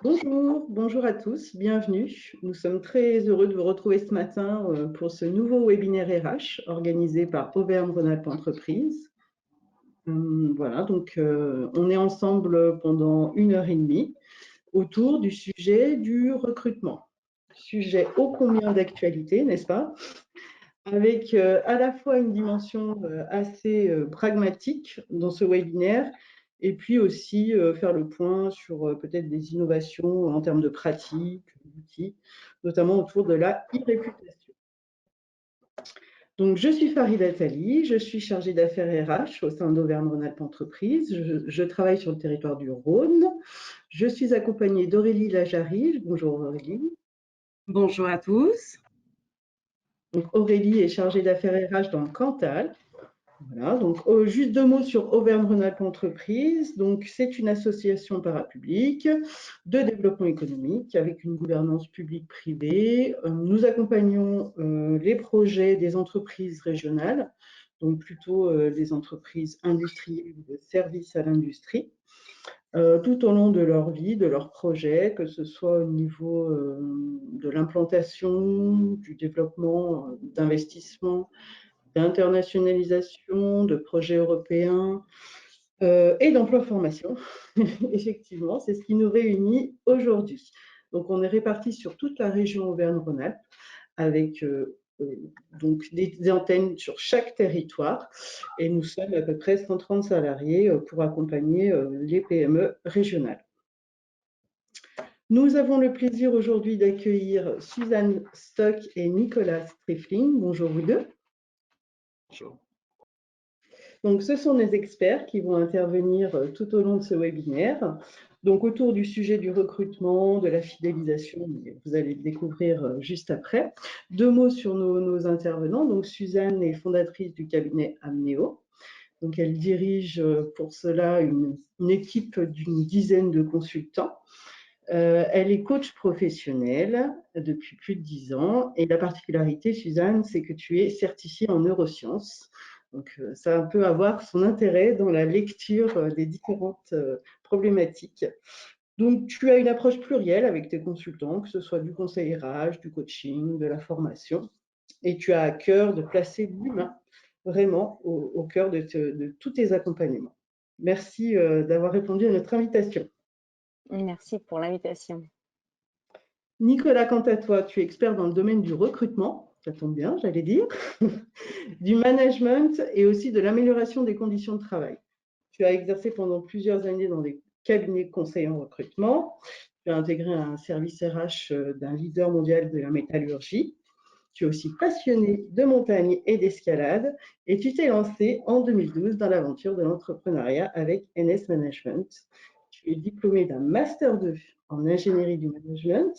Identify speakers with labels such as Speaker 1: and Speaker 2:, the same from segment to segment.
Speaker 1: Bonjour à tous, bienvenue. Nous sommes très heureux de vous retrouver ce matin pour ce nouveau webinaire RH organisé par Auvergne-Rhône-Alpes Entreprises. Voilà, donc on est ensemble pendant 1h30 autour du sujet du recrutement. Sujet ô combien d'actualité, n'est-ce pas? Avec à la fois une dimension assez pragmatique dans ce webinaire et puis aussi faire le point sur peut-être des innovations en termes de pratiques, d'outils, notamment autour de la e-réputation. Donc, je suis Farid Attali, je suis chargée d'affaires RH au sein d'Auvergne-Rhône-Alpes Entreprises. Je travaille sur le territoire du Rhône. Je suis accompagnée d'Aurélie Lajari. Bonjour Aurélie.
Speaker 2: Bonjour à tous.
Speaker 1: Donc, Aurélie est chargée d'affaires RH dans le Cantal. Voilà, donc juste 2 mots sur Auvergne-Rhône-Alpes Entreprises. Donc, c'est une association parapublique de développement économique avec une gouvernance publique-privée. Nous accompagnons les projets des entreprises régionales, donc plutôt des entreprises industrielles ou de services à l'industrie, tout au long de leur vie, de leur projet, que ce soit au niveau de l'implantation, du développement, d'investissement, d'internationalisation, de projets européens et d'emploi-formation. Effectivement, c'est ce qui nous réunit aujourd'hui. Donc, on est répartis sur toute la région Auvergne-Rhône-Alpes avec donc des antennes sur chaque territoire et nous sommes à peu près 130 salariés pour accompagner les PME régionales. Nous avons le plaisir aujourd'hui d'accueillir Suzanne Stock et Nicolas Striffling. Bonjour vous deux.
Speaker 3: Bonjour.
Speaker 1: Donc, ce sont des experts qui vont intervenir tout au long de ce webinaire. Donc, autour du sujet du recrutement, de la fidélisation, vous allez le découvrir juste après. 2 mots sur nos intervenants. Donc, Suzanne est fondatrice du cabinet Amneo. Donc, elle dirige pour cela une équipe d'une dizaine de consultants. Elle est coach professionnelle depuis plus de 10 ans. Et la particularité, Suzanne, c'est que tu es certifiée en neurosciences. Donc, ça peut avoir son intérêt dans la lecture des différentes problématiques. Donc, tu as une approche plurielle avec tes consultants, que ce soit du conseil RH, du coaching, de la formation. Et tu as à cœur de placer l'humain vraiment au cœur de tous tes accompagnements. Merci d'avoir répondu à notre invitation.
Speaker 4: Merci pour l'invitation.
Speaker 1: Nicolas, quant à toi, tu es expert dans le domaine du recrutement, ça tombe bien, j'allais dire, du management et aussi de l'amélioration des conditions de travail. Tu as exercé pendant plusieurs années dans des cabinets de conseil en recrutement. Tu as intégré un service RH d'un leader mondial de la métallurgie. Tu es aussi passionné de montagne et d'escalade et tu t'es lancé en 2012 dans l'aventure de l'entrepreneuriat avec NS Management. Tu es diplômé d'un Master 2 en ingénierie du management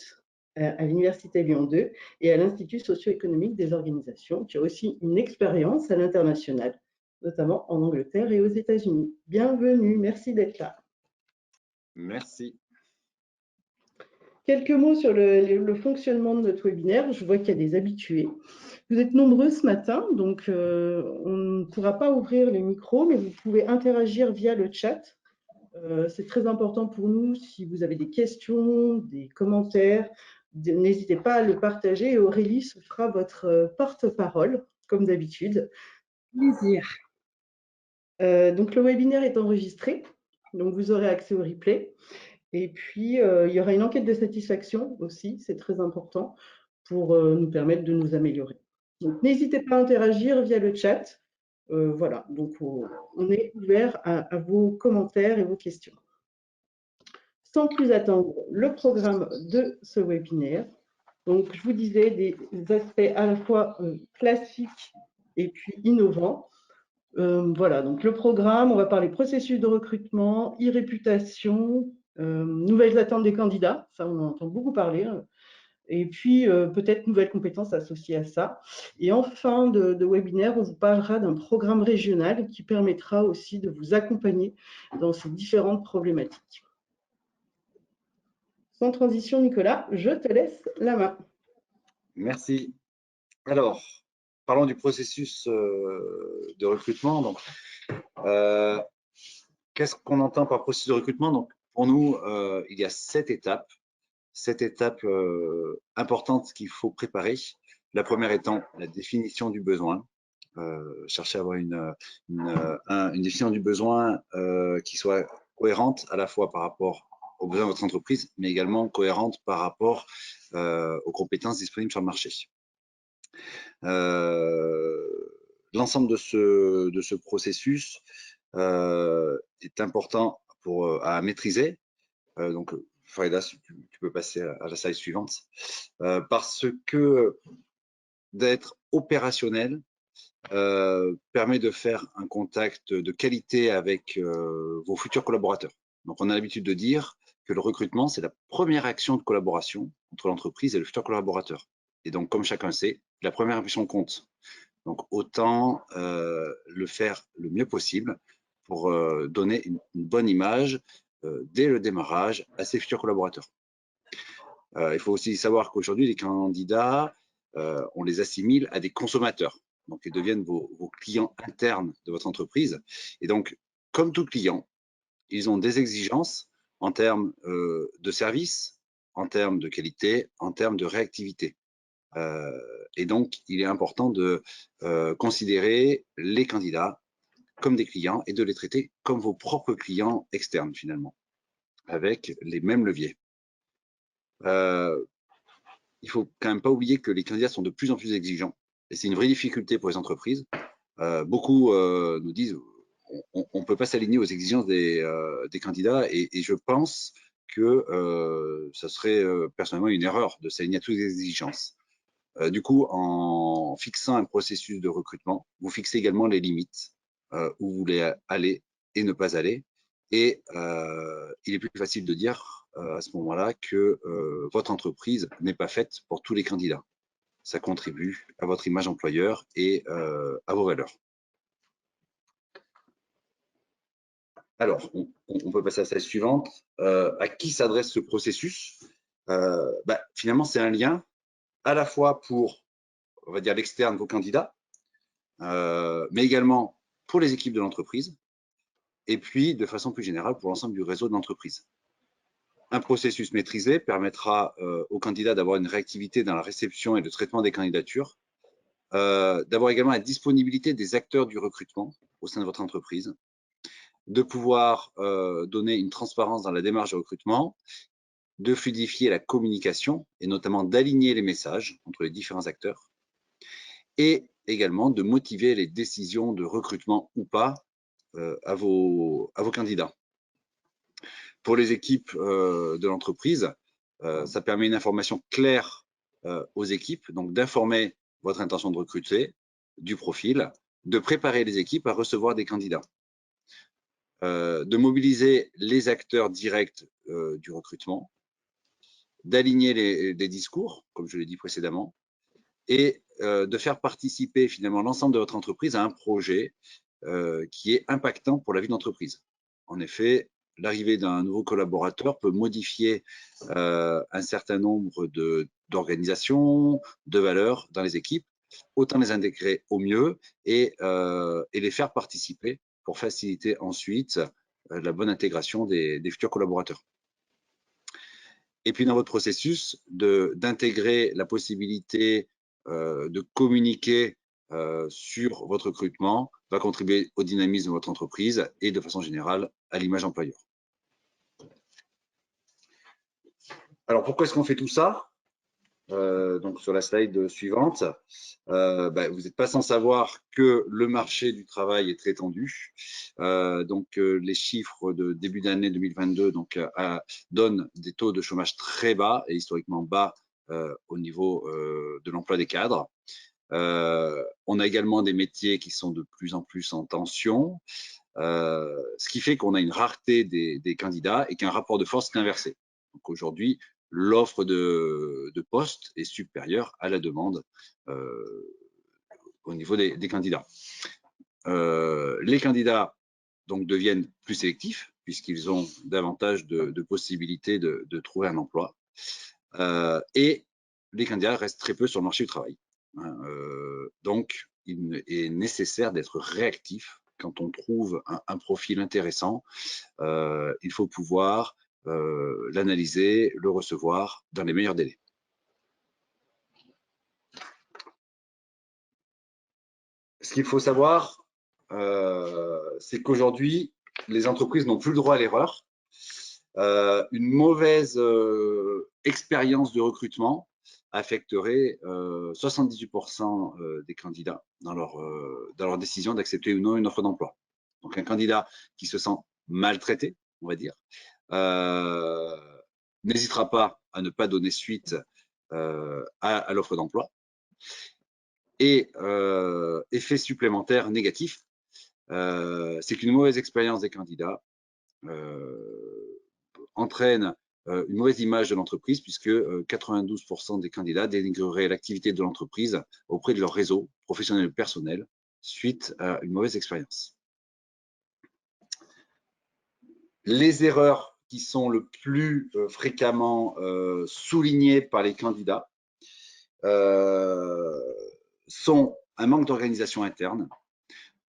Speaker 1: à l'Université Lyon 2 et à l'Institut socio-économique des organisations. Tu as aussi une expérience à l'international, notamment en Angleterre et aux États-Unis. Bienvenue, merci d'être là.
Speaker 3: Merci.
Speaker 1: Quelques mots sur le fonctionnement de notre webinaire. Je vois qu'il y a des habitués. Vous êtes nombreux ce matin, donc on ne pourra pas ouvrir les micros, mais vous pouvez interagir via le chat. C'est très important pour nous. Si vous avez des questions, des commentaires, n'hésitez pas à le partager et Aurélie se fera votre porte-parole, comme d'habitude.
Speaker 2: Plaisir.
Speaker 1: Donc, le webinaire est enregistré, donc vous aurez accès au replay. Et puis, il y aura une enquête de satisfaction aussi, c'est très important pour nous permettre de nous améliorer. Donc, n'hésitez pas à interagir via le chat. Voilà, donc on est ouvert à vos commentaires et vos questions. Sans plus attendre, le programme de ce webinaire. Donc, je vous disais des aspects à la fois classiques et puis innovants. Voilà, donc le programme, on va parler processus de recrutement, e-réputation, nouvelles attentes des candidats, ça on en entend beaucoup parler, et puis peut-être nouvelles compétences associées à ça. Et en fin de webinaire, on vous parlera d'un programme régional qui permettra aussi de vous accompagner dans ces différentes problématiques. Sans transition, Nicolas, je te laisse la main.
Speaker 3: Merci. Alors, parlons du processus de recrutement. Donc, qu'est-ce qu'on entend par processus de recrutement? Donc, pour nous, il y a 7 étapes importantes qu'il faut préparer. La première étant la définition du besoin. Chercher à avoir une définition du besoin qui soit cohérente à la fois par rapport aux besoins de votre entreprise, mais également cohérente par rapport aux compétences disponibles sur le marché. L'ensemble de ce processus est important à maîtriser. Donc, Faïda, tu peux passer à la slide suivante. Parce que d'être opérationnel permet de faire un contact de qualité avec vos futurs collaborateurs. Donc, on a l'habitude de dire que le recrutement, c'est la première action de collaboration entre l'entreprise et le futur collaborateur. Et donc, comme chacun sait, la première impression compte. Donc, autant le faire le mieux possible pour donner une bonne image dès le démarrage à ses futurs collaborateurs. Il faut aussi savoir qu'aujourd'hui, les candidats, on les assimile à des consommateurs. Donc, ils deviennent vos clients internes de votre entreprise. Et donc, comme tout client, ils ont des exigences en termes de service, en termes de qualité, en termes de réactivité. Et donc, il est important de considérer les candidats comme des clients et de les traiter comme vos propres clients externes, finalement, avec les mêmes leviers. Il faut quand même pas oublier que les candidats sont de plus en plus exigeants et c'est une vraie difficulté pour les entreprises. Beaucoup nous disent on peut pas s'aligner aux exigences des candidats et je pense que ça serait personnellement une erreur de s'aligner à toutes les exigences. Du coup, en fixant un processus de recrutement, vous fixez également les limites où vous voulez aller et ne pas aller. Et il est plus facile de dire à ce moment-là que votre entreprise n'est pas faite pour tous les candidats. Ça contribue à votre image employeur et à vos valeurs. Alors, on peut passer à la slide suivante. À qui s'adresse ce processus? Finalement, c'est un lien à la fois pour, on va dire, l'externe, vos candidats, mais également pour les équipes de l'entreprise, et puis de façon plus générale pour l'ensemble du réseau de l'entreprise. Un processus maîtrisé permettra aux candidats d'avoir une réactivité dans la réception et le traitement des candidatures, d'avoir également la disponibilité des acteurs du recrutement au sein de votre entreprise, de pouvoir donner une transparence dans la démarche de recrutement, de fluidifier la communication et notamment d'aligner les messages entre les différents acteurs et également de motiver les décisions de recrutement ou pas à vos candidats. Pour les équipes de l'entreprise, ça permet une information claire aux équipes, donc d'informer votre intention de recruter, du profil, de préparer les équipes à recevoir des candidats, de mobiliser les acteurs directs du recrutement, d'aligner les discours, comme je l'ai dit précédemment, et de faire participer finalement l'ensemble de votre entreprise à un projet qui est impactant pour la vie d'entreprise. En effet, l'arrivée d'un nouveau collaborateur peut modifier un certain nombre d'organisations, de valeurs dans les équipes. Autant les intégrer au mieux et les faire participer pour faciliter ensuite la bonne intégration des futurs collaborateurs. Et puis dans votre processus, d'intégrer la possibilité de communiquer sur votre recrutement va contribuer au dynamisme de votre entreprise et de façon générale à l'image employeur. Alors pourquoi est-ce qu'on fait tout ça? Donc sur la slide suivante, vous n'êtes pas sans savoir que le marché du travail est très tendu. Les chiffres de début d'année 2022 donnent des taux de chômage très bas et historiquement bas au niveau de l'emploi des cadres. On a également des métiers qui sont de plus en plus en tension, ce qui fait qu'on a une rareté des candidats et qu'un rapport de force est inversé. Donc aujourd'hui, l'offre de postes est supérieure à la demande au niveau des candidats. Les candidats donc deviennent plus sélectifs puisqu'ils ont davantage de possibilités de trouver un emploi et les candidats restent très peu sur le marché du travail. Donc, il est nécessaire d'être réactif quand on trouve un profil intéressant. Il faut pouvoir l'analyser, le recevoir dans les meilleurs délais. Ce qu'il faut savoir, c'est qu'aujourd'hui, les entreprises n'ont plus le droit à l'erreur. Une mauvaise expérience de recrutement affecterait 78% des candidats dans leur décision d'accepter ou non une offre d'emploi. Donc, un candidat qui se sent maltraité, on va dire, n'hésitera pas à ne pas donner suite à l'offre d'emploi. Et effet supplémentaire négatif, c'est qu'une mauvaise expérience des candidats entraîne une mauvaise image de l'entreprise, puisque 92% des candidats dénigreraient l'activité de l'entreprise auprès de leur réseau professionnel ou personnel suite à une mauvaise expérience. Les erreurs qui sont le plus fréquemment soulignées par les candidats sont un manque d'organisation interne,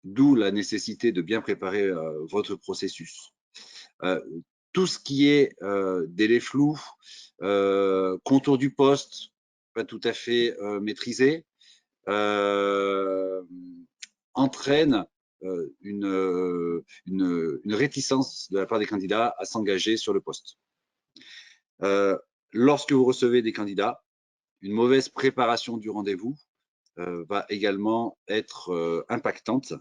Speaker 3: d'où la nécessité de bien préparer votre processus. Tout ce qui est délai flou, contour du poste, pas tout à fait maîtrisé, entraîne une réticence de la part des candidats à s'engager sur le poste. Lorsque vous recevez des candidats, une mauvaise préparation du rendez-vous va également être impactante.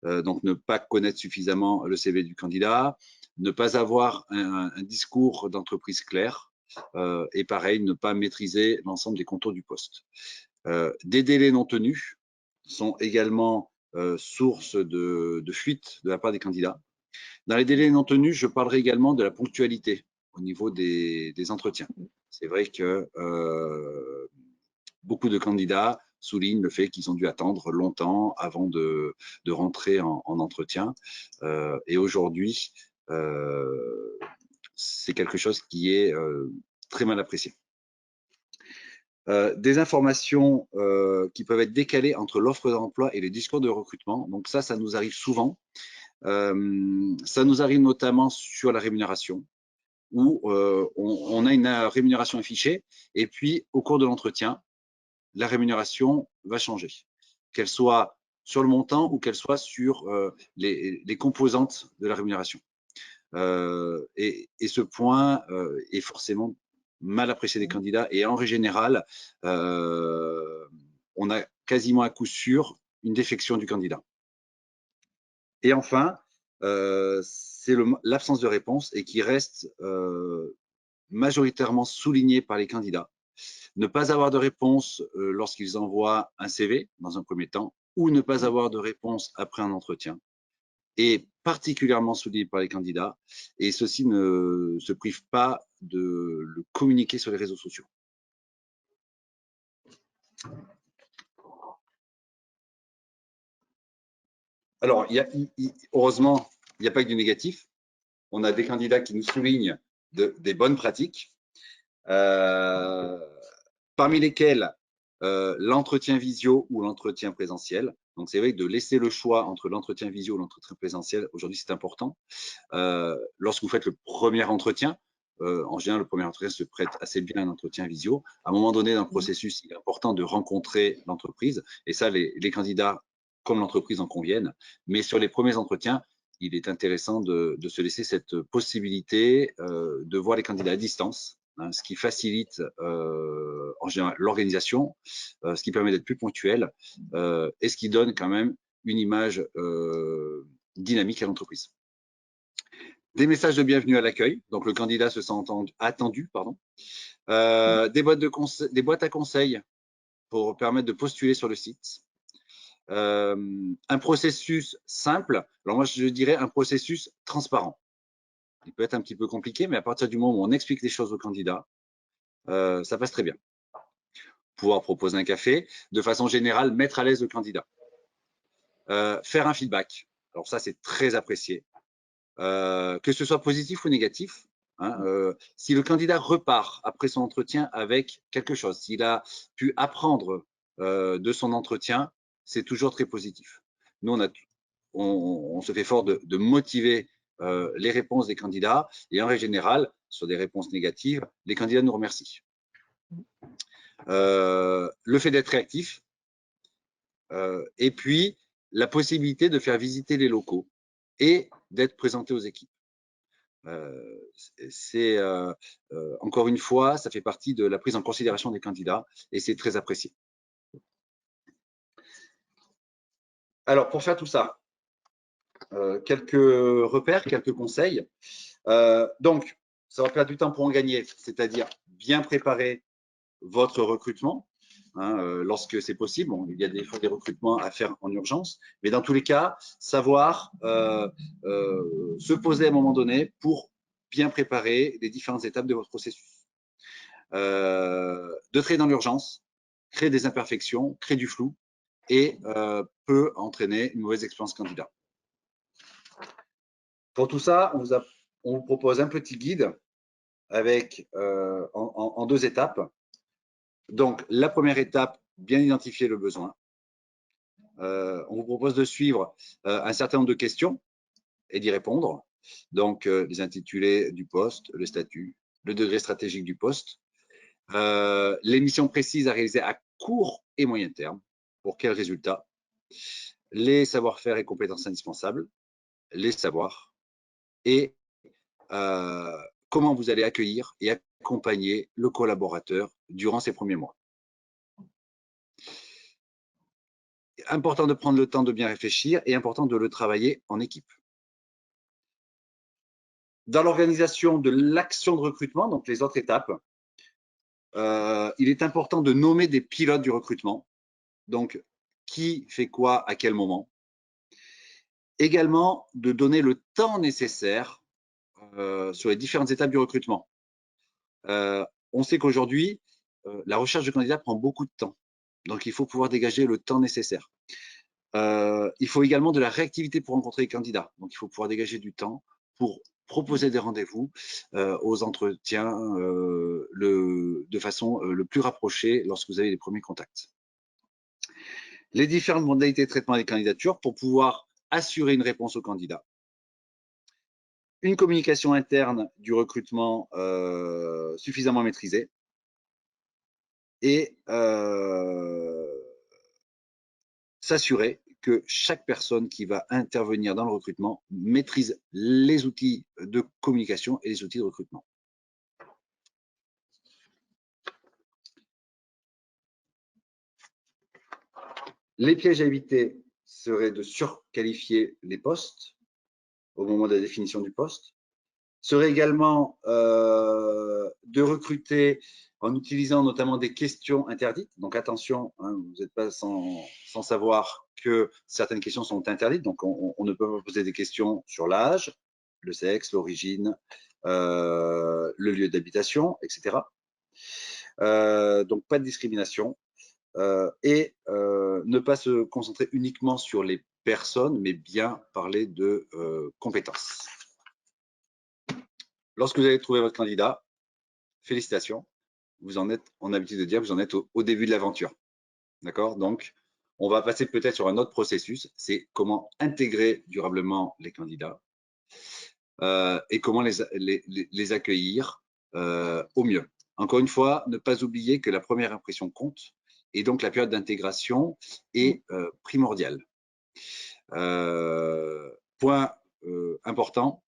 Speaker 3: Donc, ne pas connaître suffisamment le CV du candidat, ne pas avoir un discours d'entreprise clair et pareil, ne pas maîtriser l'ensemble des contours du poste. Des délais non tenus sont également source de fuite de la part des candidats. Dans les délais non tenus, je parlerai également de la ponctualité au niveau des entretiens. C'est vrai que beaucoup de candidats soulignent le fait qu'ils ont dû attendre longtemps avant de rentrer en entretien. Et aujourd'hui, c'est quelque chose qui est très mal apprécié. Des informations qui peuvent être décalées entre l'offre d'emploi et les discours de recrutement. Donc ça nous arrive souvent. Ça nous arrive notamment sur la rémunération, où on a une rémunération affichée et puis au cours de l'entretien, la rémunération va changer, qu'elle soit sur le montant ou qu'elle soit sur les composantes de la rémunération. Et ce point est forcément mal apprécié des candidats et en règle générale, on a quasiment à coup sûr une défection du candidat. Et enfin, c'est l'absence de réponse et qui reste majoritairement soulignée par les candidats. Ne pas avoir de réponse lorsqu'ils envoient un CV dans un premier temps ou ne pas avoir de réponse après un entretien est particulièrement souligné par les candidats et ceux-ci ne se privent pas de le communiquer sur les réseaux sociaux. Alors, heureusement, il n'y a pas que du négatif. On a des candidats qui nous soulignent des bonnes pratiques, parmi lesquelles l'entretien visio ou l'entretien présentiel. Donc, c'est vrai que de laisser le choix entre l'entretien visio ou l'entretien présentiel, aujourd'hui, c'est important. Lorsque vous faites le premier entretien, en général, le premier entretien se prête assez bien à un entretien visio. À un moment donné dans le processus, il est important de rencontrer l'entreprise. Et ça, les candidats comme l'entreprise en conviennent. Mais sur les premiers entretiens, il est intéressant de se laisser cette possibilité de voir les candidats à distance, hein, ce qui facilite en général l'organisation, ce qui permet d'être plus ponctuel et ce qui donne quand même une image dynamique à l'entreprise. Des messages de bienvenue à l'accueil, donc le candidat se sent attendu, pardon. Des boîtes à conseils pour permettre de postuler sur le site. Un processus simple, alors moi je dirais un processus transparent. Il peut être un petit peu compliqué, mais à partir du moment où on explique les choses au candidat, ça passe très bien. Pouvoir proposer un café, de façon générale, mettre à l'aise le candidat. Faire un feedback, alors ça c'est très apprécié. Que ce soit positif ou négatif, hein, si le candidat repart après son entretien avec quelque chose, s'il a pu apprendre de son entretien, c'est toujours très positif. Nous, on se fait fort de motiver les réponses des candidats et en règle générale, sur des réponses négatives, les candidats nous remercient. Le fait d'être réactif, et puis la possibilité de faire visiter les locaux et d'être présenté aux équipes. Encore une fois, ça fait partie de la prise en considération des candidats et c'est très apprécié. Alors, pour faire tout ça, quelques repères, quelques conseils. Donc, ça va perdre du temps pour en gagner, c'est-à-dire bien préparer votre recrutement, lorsque c'est possible. Bon, il y a des fois des recrutements à faire en urgence, mais dans tous les cas, savoir se poser à un moment donné pour bien préparer les différentes étapes de votre processus. De créer dans l'urgence, créer des imperfections, créer du flou et peut entraîner une mauvaise expérience candidat. Pour tout ça, on vous propose un petit guide avec en 2 étapes. Donc, la première étape, bien identifier le besoin. On vous propose de suivre un certain nombre de questions et d'y répondre. Donc, les intitulés du poste, le statut, le degré stratégique du poste, les missions précises à réaliser à court et moyen terme, pour quels résultats, les savoir-faire et compétences indispensables, les savoirs, et comment vous allez accueillir et accompagner le collaborateur durant ces premiers mois. Important de prendre le temps de bien réfléchir et important de le travailler en équipe. Dans l'organisation de l'action de recrutement, donc les autres étapes, il est important de nommer des pilotes du recrutement. Donc, qui fait quoi à quel moment. Également, de donner le temps nécessaire sur les différentes étapes du recrutement. On sait qu'aujourd'hui, la recherche de candidats prend beaucoup de temps. Donc, il faut pouvoir dégager le temps nécessaire. Il faut également de la réactivité pour rencontrer les candidats. Donc, il faut pouvoir dégager du temps pour proposer des rendez-vous aux entretiens de façon le plus rapprochée lorsque vous avez les premiers contacts. Les différentes modalités de traitement des candidatures pour pouvoir assurer une réponse aux candidats. Une communication interne du recrutement suffisamment maîtrisée. Et s'assurer que chaque personne qui va intervenir dans le recrutement maîtrise les outils de communication et les outils de recrutement. Les pièges à éviter seraient de surqualifier les postes au moment de la définition du poste. Serait également de recruter en utilisant notamment des questions interdites. Donc attention, vous n'êtes pas sans savoir que certaines questions sont interdites. Donc on ne peut pas poser des questions sur l'âge, le sexe, l'origine, le lieu d'habitation, etc. Donc pas de discrimination. Et ne pas se concentrer uniquement sur les personnes, mais bien parler de compétences. Lorsque vous avez trouvé votre candidat, félicitations. Vous en êtes, on a l'habitude de dire, vous en êtes au début de l'aventure. D'accord? Donc, on va passer peut-être sur un autre processus, c'est comment intégrer durablement les candidats et comment les accueillir au mieux. Encore une fois, ne pas oublier que la première impression compte et donc la période d'intégration est primordiale. Point important,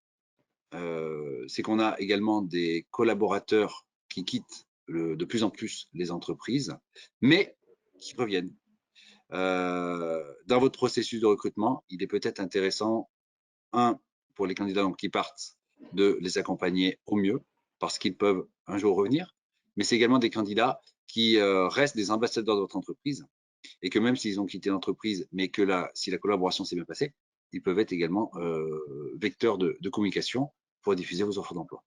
Speaker 3: c'est qu'on a également des collaborateurs qui quittent de plus en plus les entreprises, mais qui reviennent. Dans votre processus de recrutement, il est peut-être intéressant, pour les candidats donc, qui partent, de les accompagner au mieux, parce qu'ils peuvent un jour revenir, mais c'est également des candidats qui restent des ambassadeurs de votre entreprise, et que même s'ils ont quitté l'entreprise, mais que si la collaboration s'est bien passée, ils peuvent être également vecteurs de communication pour diffuser vos offres d'emploi.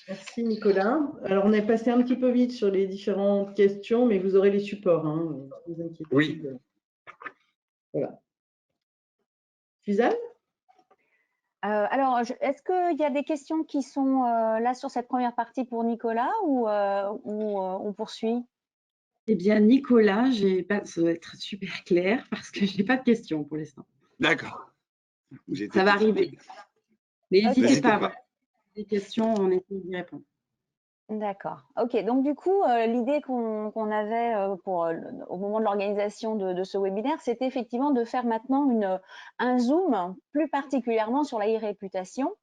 Speaker 1: Merci Nicolas. Alors on est passé un petit peu vite sur les différentes questions, mais vous aurez les supports. Ne vous inquiétez pas.
Speaker 3: Oui.
Speaker 1: Voilà. Suzanne ?
Speaker 4: Alors, est-ce qu'il y a des questions qui sont là sur cette première partie pour Nicolas ou on poursuit?
Speaker 2: Eh bien, Nicolas, ça doit être super clair parce que je n'ai pas de questions pour l'instant.
Speaker 3: D'accord.
Speaker 2: Ça va arriver. N'hésitez
Speaker 3: N'hésitez
Speaker 2: pas,
Speaker 3: pas.
Speaker 2: voilà. Des questions, on essaie d'y répondre.
Speaker 4: D'accord. Ok, donc du coup, l'idée qu'on avait au moment de l'organisation de ce webinaire, c'était effectivement de faire maintenant un zoom plus particulièrement sur la e-réputation.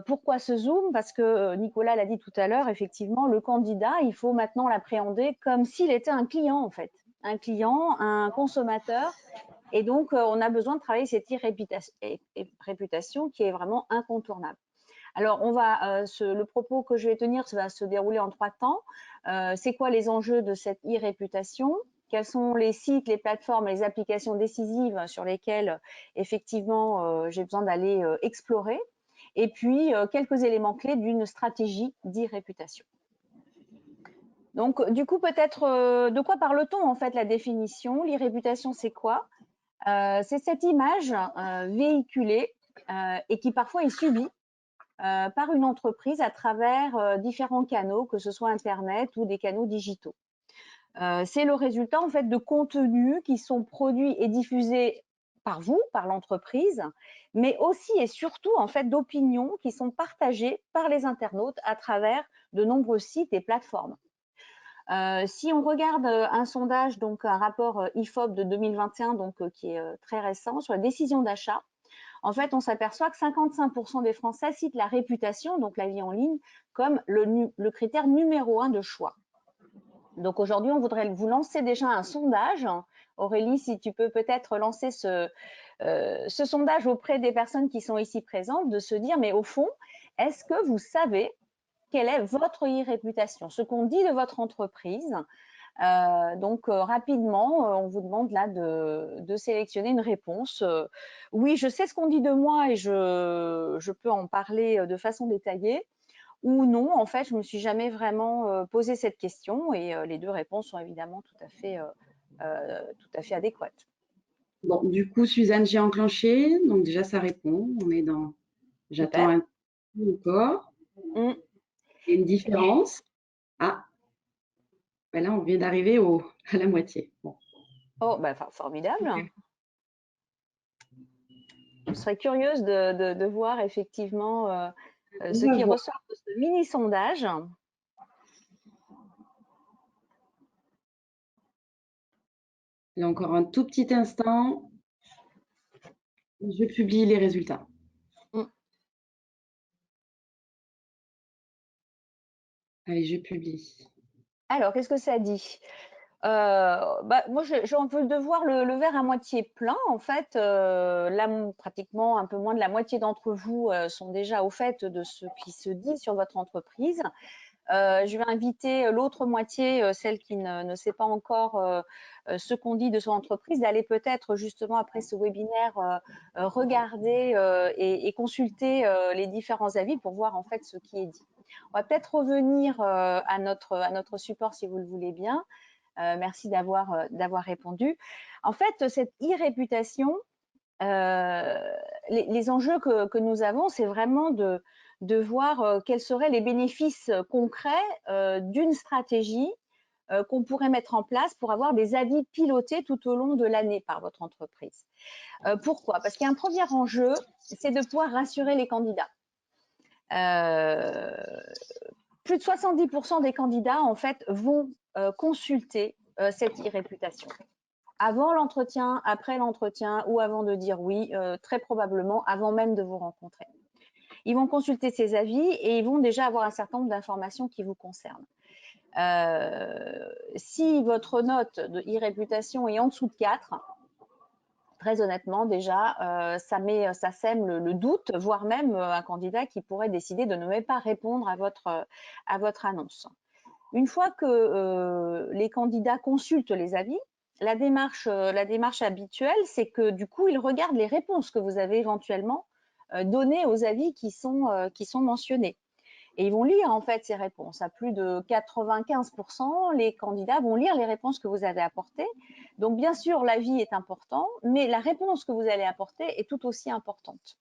Speaker 4: Pourquoi ce zoom? Parce que Nicolas l'a dit tout à l'heure, effectivement, le candidat, il faut maintenant l'appréhender comme s'il était un client en fait, un client, un consommateur. Et donc, on a besoin de travailler cette e-réputation qui est vraiment incontournable. Alors, le propos que je vais tenir va se dérouler en 3 temps. C'est quoi les enjeux de cette e-réputation? Quels sont les sites, les plateformes, les applications décisives sur lesquelles, effectivement, j'ai besoin d'aller explorer? Et puis, quelques éléments clés d'une stratégie d'e-réputation. Donc, du coup, peut-être, de quoi parle-t-on en fait, la définition? L'e-réputation, c'est quoi? C'est cette image véhiculée et qui parfois est subie par une entreprise à travers différents canaux, que ce soit Internet ou des canaux digitaux. C'est le résultat en fait de contenus qui sont produits et diffusés par vous, par l'entreprise, mais aussi et surtout en fait d'opinions qui sont partagées par les internautes à travers de nombreux sites et plateformes. Si on regarde un sondage, donc un rapport IFOP de 2021, donc qui est très récent sur la décision d'achat, en fait, on s'aperçoit que 55% des Français citent la réputation, donc la vie en ligne, comme le critère numéro 1 de choix. Donc aujourd'hui, on voudrait vous lancer déjà un sondage. Aurélie, si tu peux peut-être lancer ce sondage auprès des personnes qui sont ici présentes, de se dire, mais au fond, est-ce que vous savez quelle est votre e-réputation, ce qu'on dit de votre entreprise? Donc rapidement, on vous demande là de sélectionner une réponse. Oui, je sais ce qu'on dit de moi et je peux en parler de façon détaillée. Ou non, en fait, je me suis jamais vraiment posé cette question et les deux réponses sont évidemment tout à fait adéquates.
Speaker 2: Bon, du coup, Suzanne, j'ai enclenché. Donc déjà, ça répond. On est dans j'attends
Speaker 4: Super.
Speaker 2: un peu encore.
Speaker 4: Mm.
Speaker 2: Il y a une différence. Ah, ben là, on vient d'arriver à la moitié. Bon.
Speaker 4: Oh, bah, formidable. Je serais curieuse de voir effectivement ce
Speaker 2: On va
Speaker 4: qui
Speaker 2: voir.
Speaker 4: ressort de ce mini sondage.
Speaker 2: Là, encore un tout petit instant. Je publie les résultats.
Speaker 4: Mm.
Speaker 2: Allez, je publie.
Speaker 4: Alors, qu'est-ce que ça dit? Moi, j'ai un peu de voir le verre à moitié plein. En fait, là, pratiquement un peu moins de la moitié d'entre vous sont déjà au fait de ce qui se dit sur votre entreprise. Je vais inviter l'autre moitié, celle qui ne sait pas encore ce qu'on dit de son entreprise, d'aller peut-être justement après ce webinaire regarder et consulter les différents avis pour voir en fait ce qui est dit. On va peut-être revenir à notre support si vous le voulez bien. Merci d'avoir répondu. En fait, cette e-réputation, les enjeux que nous avons, c'est vraiment de voir quels seraient les bénéfices concrets d'une stratégie qu'on pourrait mettre en place pour avoir des avis pilotés tout au long de l'année par votre entreprise. Pourquoi? Parce qu'il y a un premier enjeu, c'est de pouvoir rassurer les candidats. Plus de 70% des candidats, en fait, vont consulter cette e-réputation. Avant l'entretien, après l'entretien ou avant de dire oui, très probablement avant même de vous rencontrer. Ils vont consulter ces avis et ils vont déjà avoir un certain nombre d'informations qui vous concernent. Si votre note de e-réputation est en dessous de 4, très honnêtement, déjà, ça sème le doute, voire même un candidat qui pourrait décider de ne même pas répondre à votre annonce. Une fois que les candidats consultent les avis, la démarche habituelle, c'est que du coup, ils regardent les réponses que vous avez éventuellement données aux avis qui sont mentionnés. Et ils vont lire en fait ces réponses. À plus de 95%, les candidats vont lire les réponses que vous avez apportées. Donc bien sûr, l'avis est important, mais la réponse que vous allez apporter est tout aussi importante.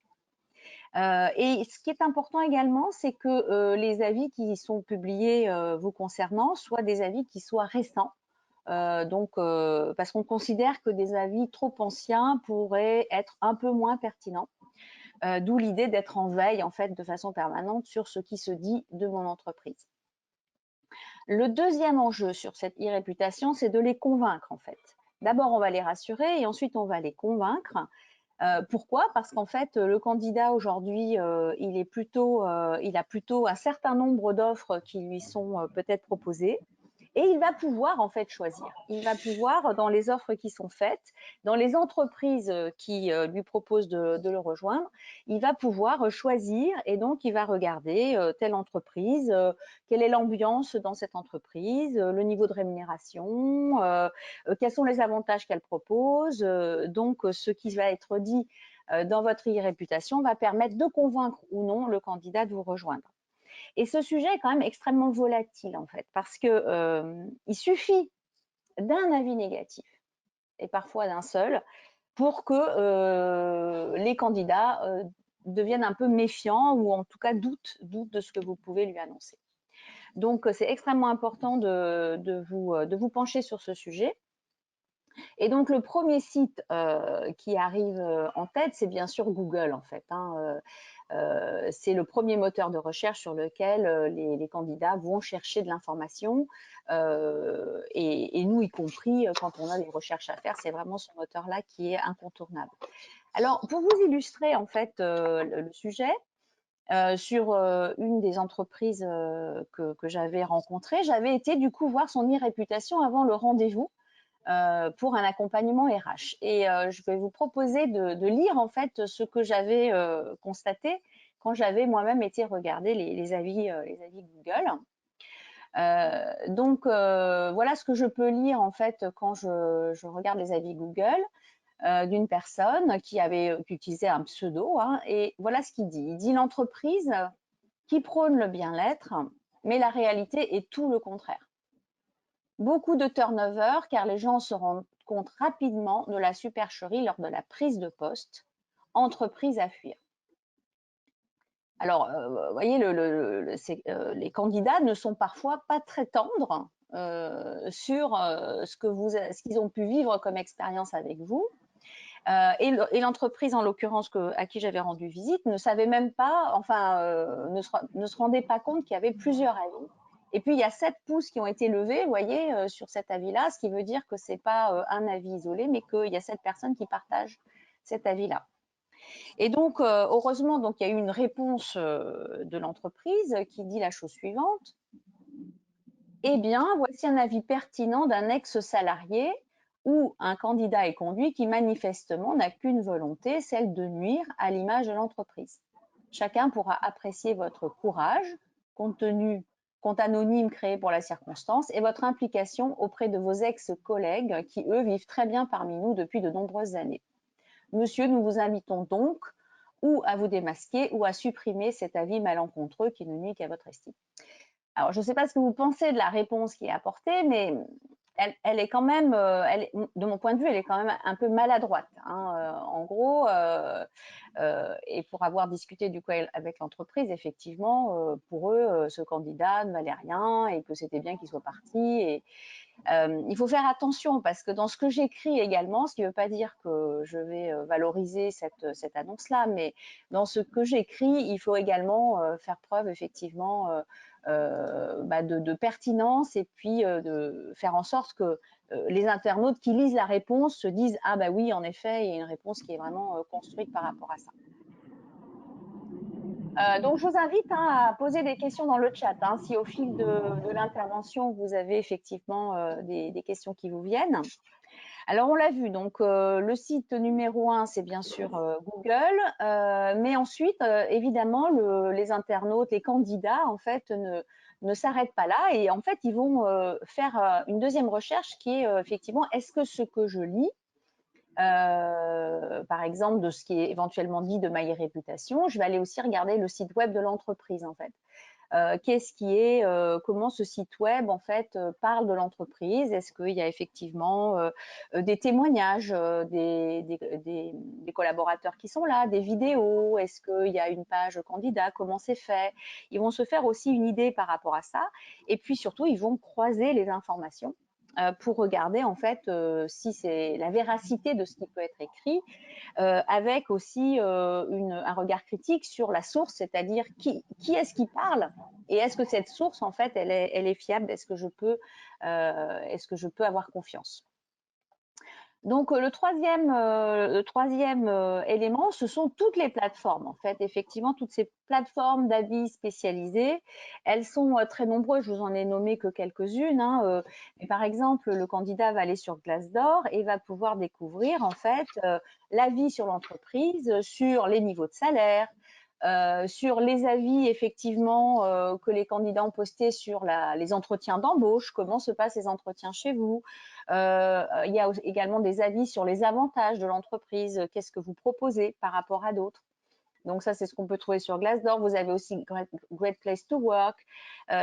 Speaker 4: Et ce qui est important également, c'est que les avis qui sont publiés vous concernant soient des avis qui soient récents. Parce qu'on considère que des avis trop anciens pourraient être un peu moins pertinents. D'où l'idée d'être en veille, en fait, de façon permanente sur ce qui se dit de mon entreprise. Le deuxième enjeu sur cette e-réputation, c'est de les convaincre, en fait. D'abord, on va les rassurer et ensuite, on va les convaincre. Pourquoi? Parce qu'en fait, le candidat aujourd'hui, il a plutôt un certain nombre d'offres qui lui sont peut-être proposées. Et il va pouvoir en fait choisir. Il va pouvoir, dans les offres qui sont faites, dans les entreprises qui lui proposent de le rejoindre, il va pouvoir choisir et donc il va regarder telle entreprise, quelle est l'ambiance dans cette entreprise, le niveau de rémunération, quels sont les avantages qu'elle propose. Donc, ce qui va être dit dans votre e-réputation va permettre de convaincre ou non le candidat de vous rejoindre. Et ce sujet est quand même extrêmement volatile en fait, parce que il suffit d'un avis négatif et parfois d'un seul pour que les candidats deviennent un peu méfiants ou en tout cas doutent de ce que vous pouvez lui annoncer. Donc c'est extrêmement important de vous pencher sur ce sujet. Et donc le premier site qui arrive en tête, c'est bien sûr Google en fait. C'est le premier moteur de recherche sur lequel les candidats vont chercher de l'information et nous y compris quand on a des recherches à faire, c'est vraiment ce moteur-là qui est incontournable. Alors pour vous illustrer en fait le sujet, sur une des entreprises que j'avais rencontrées, j'avais été du coup voir son e-réputation avant le rendez-vous pour un accompagnement RH. Et je vais vous proposer de lire en fait ce que j'avais constaté quand j'avais moi-même été regarder les avis Google. Donc voilà ce que je peux lire en fait quand je regarde les avis Google d'une personne qui utilisait un pseudo. Et voilà ce qu'il dit. Il dit l'entreprise qui prône le bien-être, mais la réalité est tout le contraire. Beaucoup de turnover car les gens se rendent compte rapidement de la supercherie lors de la prise de poste. Entreprise à fuir. Alors, vous voyez, les candidats ne sont parfois pas très tendres sur ce qu'ils ont pu vivre comme expérience avec vous. Et l'entreprise, en l'occurrence, à qui j'avais rendu visite, ne savait même pas, ne se rendait pas compte qu'il y avait plusieurs avis. Et puis, il y a 7 pouces qui ont été levés, vous voyez, sur cet avis-là, ce qui veut dire que ce n'est pas un avis isolé, mais qu'il y a 7 personnes qui partagent cet avis-là. Et donc, heureusement, donc, il y a eu une réponse de l'entreprise qui dit la chose suivante. Eh bien, voici un avis pertinent d'un ex-salarié où un candidat est conduit qui manifestement n'a qu'une volonté, celle de nuire à l'image de l'entreprise. Chacun pourra apprécier votre courage, compte anonyme créé pour la circonstance, et votre implication auprès de vos ex-collègues qui, eux, vivent très bien parmi nous depuis de nombreuses années. Monsieur, nous vous invitons donc ou à vous démasquer ou à supprimer cet avis malencontreux qui ne nuit qu'à votre estime. Alors, je ne sais pas ce que vous pensez de la réponse qui est apportée, mais elle est quand même, de mon point de vue, elle est quand même un peu maladroite. En gros, et pour avoir discuté du coup avec l'entreprise, effectivement, pour eux, ce candidat ne valait rien et que c'était bien qu'il soit parti. Et il faut faire attention parce que dans ce que j'écris également, ce qui ne veut pas dire que je vais valoriser cette annonce-là, mais dans ce que j'écris, il faut également faire preuve effectivement de pertinence et puis de faire en sorte que les internautes qui lisent la réponse se disent « Ah bah oui, en effet, il y a une réponse qui est vraiment construite par rapport à ça ». Donc, je vous invite à poser des questions dans le chat. Si au fil de l'intervention, vous avez effectivement des questions qui vous viennent. Alors, on l'a vu, donc le site numéro 1, c'est bien sûr Google, mais ensuite, évidemment, les internautes, les candidats, en fait, ne s'arrêtent pas là et en fait, ils vont faire une deuxième recherche qui est effectivement, est-ce que ce que je lis, par exemple, de ce qui est éventuellement dit de ma réputation, je vais aller aussi regarder le site web de l'entreprise, en fait. Comment ce site web en fait parle de l'entreprise. Est-ce qu'il y a effectivement des témoignages des collaborateurs qui sont là, des vidéos? Est-ce qu'il y a une page candidat? Comment c'est fait? Ils vont se faire aussi une idée par rapport à ça. Et puis surtout, ils vont croiser les informations pour regarder en fait si c'est la véracité de ce qui peut être écrit, avec aussi un regard critique sur la source, c'est-à-dire qui est-ce qui parle et est-ce que cette source en fait elle est fiable, est-ce que je peux avoir confiance. Donc le troisième élément, ce sont toutes les plateformes. En fait, effectivement, toutes ces plateformes d'avis spécialisées, elles sont très nombreuses. Je vous en ai nommé que quelques-unes. Hein, mais par exemple, le candidat va aller sur Glassdoor et va pouvoir découvrir en fait l'avis sur l'entreprise, sur les niveaux de salaire, sur les avis effectivement que les candidats ont postés sur les entretiens d'embauche, comment se passent les entretiens chez vous. Il y a également des avis sur les avantages de l'entreprise, qu'est-ce que vous proposez par rapport à d'autres. Donc ça, c'est ce qu'on peut trouver sur Glassdoor. Vous avez aussi Great Place to Work.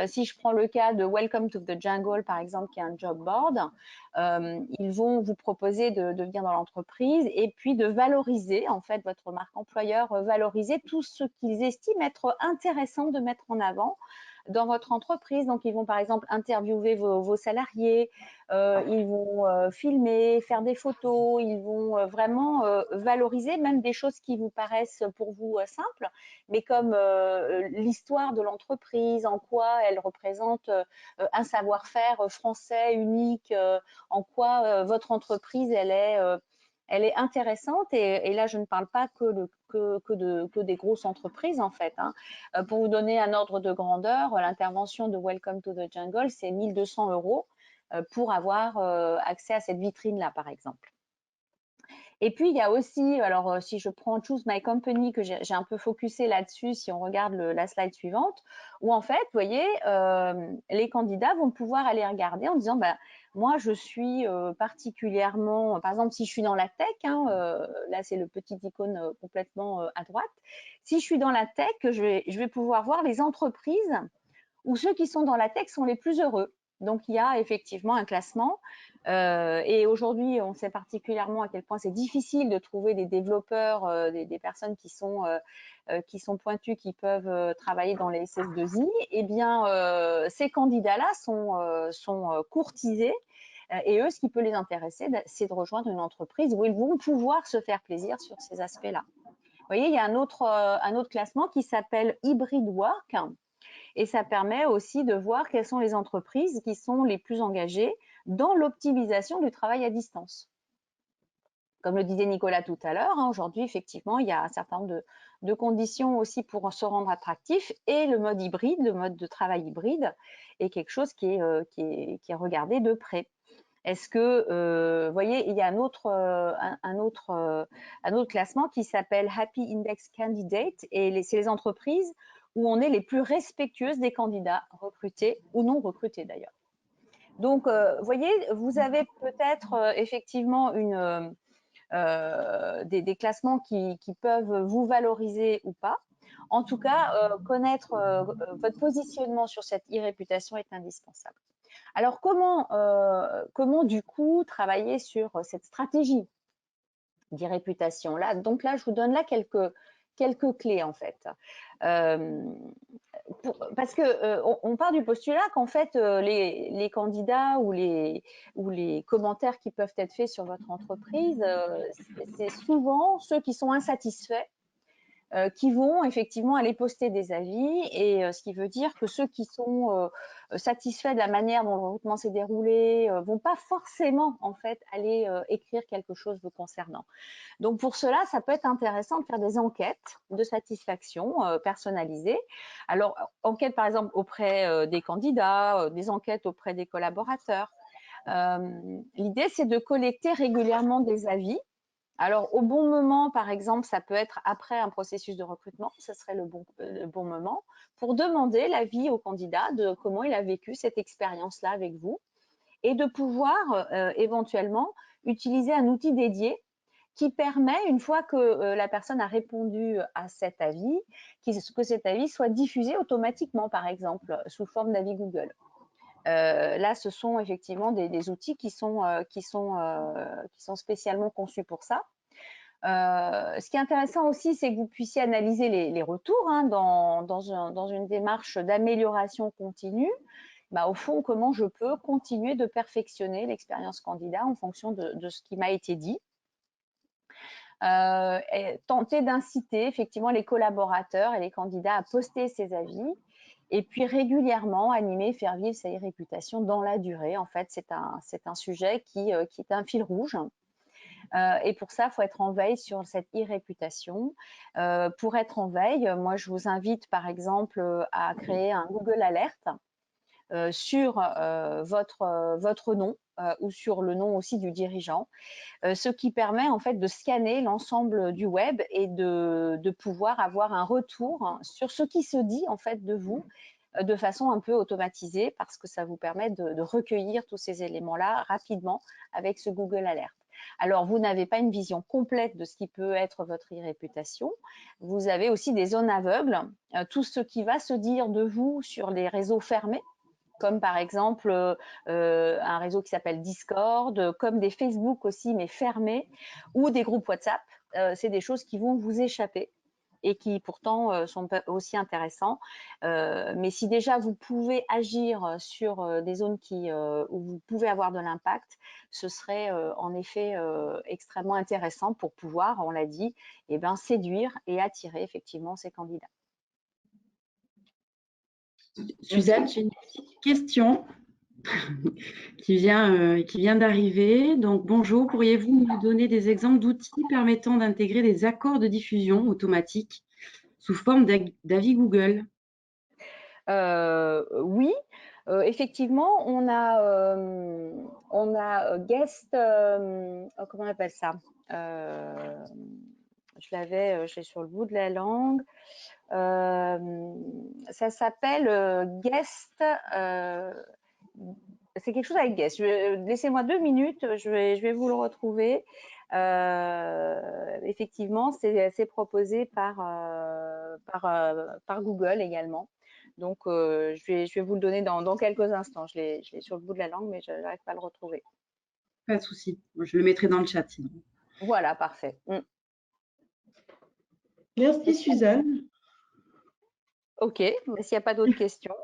Speaker 4: Si je prends le cas de Welcome to the Jungle, par exemple, qui est un job board, ils vont vous proposer de venir dans l'entreprise et puis de valoriser, en fait, votre marque employeur, valoriser tout ce qu'ils estiment être intéressant de mettre en avant dans votre entreprise. Donc, ils vont par exemple interviewer vos salariés, ils vont filmer, faire des photos, ils vont vraiment valoriser même des choses qui vous paraissent pour vous simples, mais comme l'histoire de l'entreprise, en quoi elle représente un savoir-faire français unique, en quoi votre entreprise, elle est intéressante et là, je ne parle pas que des grosses entreprises en fait. Hein. Pour vous donner un ordre de grandeur, l'intervention de Welcome to the Jungle, c'est 1 200 € pour avoir accès à cette vitrine-là, par exemple. Et puis, il y a aussi, alors si je prends Choose My Company, que j'ai un peu focusé là-dessus, si on regarde la slide suivante, où en fait, vous voyez, les candidats vont pouvoir aller regarder en disant, bah, moi, je suis particulièrement, par exemple, si je suis dans la tech, hein, là, c'est le petit icône complètement à droite, si je suis dans la tech, je vais pouvoir voir les entreprises où ceux qui sont dans la tech sont les plus heureux. Donc, il y a effectivement un classement. Et aujourd'hui, on sait particulièrement à quel point c'est difficile de trouver des développeurs, des personnes qui sont pointues, qui peuvent travailler dans les SS2I. Eh bien, ces candidats-là sont courtisés. Et eux, ce qui peut les intéresser, c'est de rejoindre une entreprise où ils vont pouvoir se faire plaisir sur ces aspects-là. Vous voyez, il y a un autre classement qui s'appelle Hybrid Work. Et ça permet aussi de voir quelles sont les entreprises qui sont les plus engagées dans l'optimisation du travail à distance. Comme le disait Nicolas tout à l'heure, hein, aujourd'hui, effectivement, il y a un certain nombre de conditions aussi pour se rendre attractif et le mode hybride, le mode de travail hybride est quelque chose qui est regardé de près. Est-ce que, vous voyez, il y a un autre classement qui s'appelle Happy Index Candidate et c'est les entreprises où on est les plus respectueuses des candidats recrutés ou non recrutés d'ailleurs. Donc, vous voyez, vous avez peut-être effectivement des classements qui peuvent vous valoriser ou pas. En tout cas, connaître votre positionnement sur cette e-réputation est indispensable. Alors, comment du coup travailler sur cette stratégie d'e-réputation là? Donc là, je vous donne là quelques clés en fait. Parce que on part du postulat qu'en fait les candidats ou les commentaires qui peuvent être faits sur votre entreprise, c'est souvent ceux qui sont insatisfaits qui vont effectivement aller poster des avis et ce qui veut dire que ceux qui sont satisfaits de la manière dont le recrutement s'est déroulé vont pas forcément en fait aller écrire quelque chose vous concernant. Donc pour cela, ça peut être intéressant de faire des enquêtes de satisfaction personnalisées. Alors enquête par exemple auprès des candidats, des enquêtes auprès des collaborateurs. L'idée c'est de collecter régulièrement des avis. Alors, au bon moment, par exemple, ça peut être après un processus de recrutement, ce serait le bon moment, pour demander l'avis au candidat de comment il a vécu cette expérience-là avec vous et de pouvoir éventuellement utiliser un outil dédié qui permet, une fois que la personne a répondu à cet avis, que cet avis soit diffusé automatiquement, par exemple, sous forme d'avis Google. Là, ce sont effectivement des outils qui sont spécialement conçus pour ça. Ce qui est intéressant aussi, c'est que vous puissiez analyser les retours hein, dans une démarche d'amélioration continue au fond, comment je peux continuer de perfectionner l'expérience candidat en fonction de ce qui m'a été dit. Et tenter d'inciter effectivement les collaborateurs et les candidats à poster ses avis et puis régulièrement animer, faire vivre sa e-réputation dans la durée. En fait, c'est un sujet qui est un fil rouge. Et pour ça, il faut être en veille sur cette e-réputation. Pour être en veille, moi, je vous invite par exemple à créer un Google Alert sur votre nom ou sur le nom aussi du dirigeant, ce qui permet en fait de scanner l'ensemble du web et de pouvoir avoir un retour sur ce qui se dit en fait de vous de façon un peu automatisée, parce que ça vous permet de recueillir tous ces éléments-là rapidement avec ce Google Alert. Alors, vous n'avez pas une vision complète de ce qui peut être votre e-réputation. Vous avez aussi des zones aveugles, tout ce qui va se dire de vous sur les réseaux fermés, comme par exemple un réseau qui s'appelle Discord, comme des Facebook aussi, mais fermés, ou des groupes WhatsApp. C'est des choses qui vont vous échapper et qui pourtant sont aussi intéressants. Mais si déjà vous pouvez agir sur des zones où vous pouvez avoir de l'impact, ce serait en effet extrêmement intéressant pour pouvoir, on l'a dit, séduire et attirer effectivement ces candidats.
Speaker 2: Suzanne, j'ai une petite question qui vient d'arriver. Donc, bonjour, pourriez-vous nous donner des exemples d'outils permettant d'intégrer des accords de diffusion automatiques sous forme d'avis Google?
Speaker 4: Oui, effectivement, on a Guest, comment on appelle ça? Je l'ai sur le bout de la langue. Ça s'appelle Guest. C'est quelque chose avec Guest. Laissez-moi 2 minutes, je vais vous le retrouver. Effectivement, c'est proposé par Google également. Donc, je vais vous le donner dans quelques instants. Je l'ai sur le bout de la langue, mais je n'arrive pas à le retrouver.
Speaker 2: Pas de souci. Je le mettrai dans le chat. Sinon.
Speaker 4: Voilà, parfait.
Speaker 1: Merci Suzanne.
Speaker 4: Ok, s'il n'y a pas d'autres questions,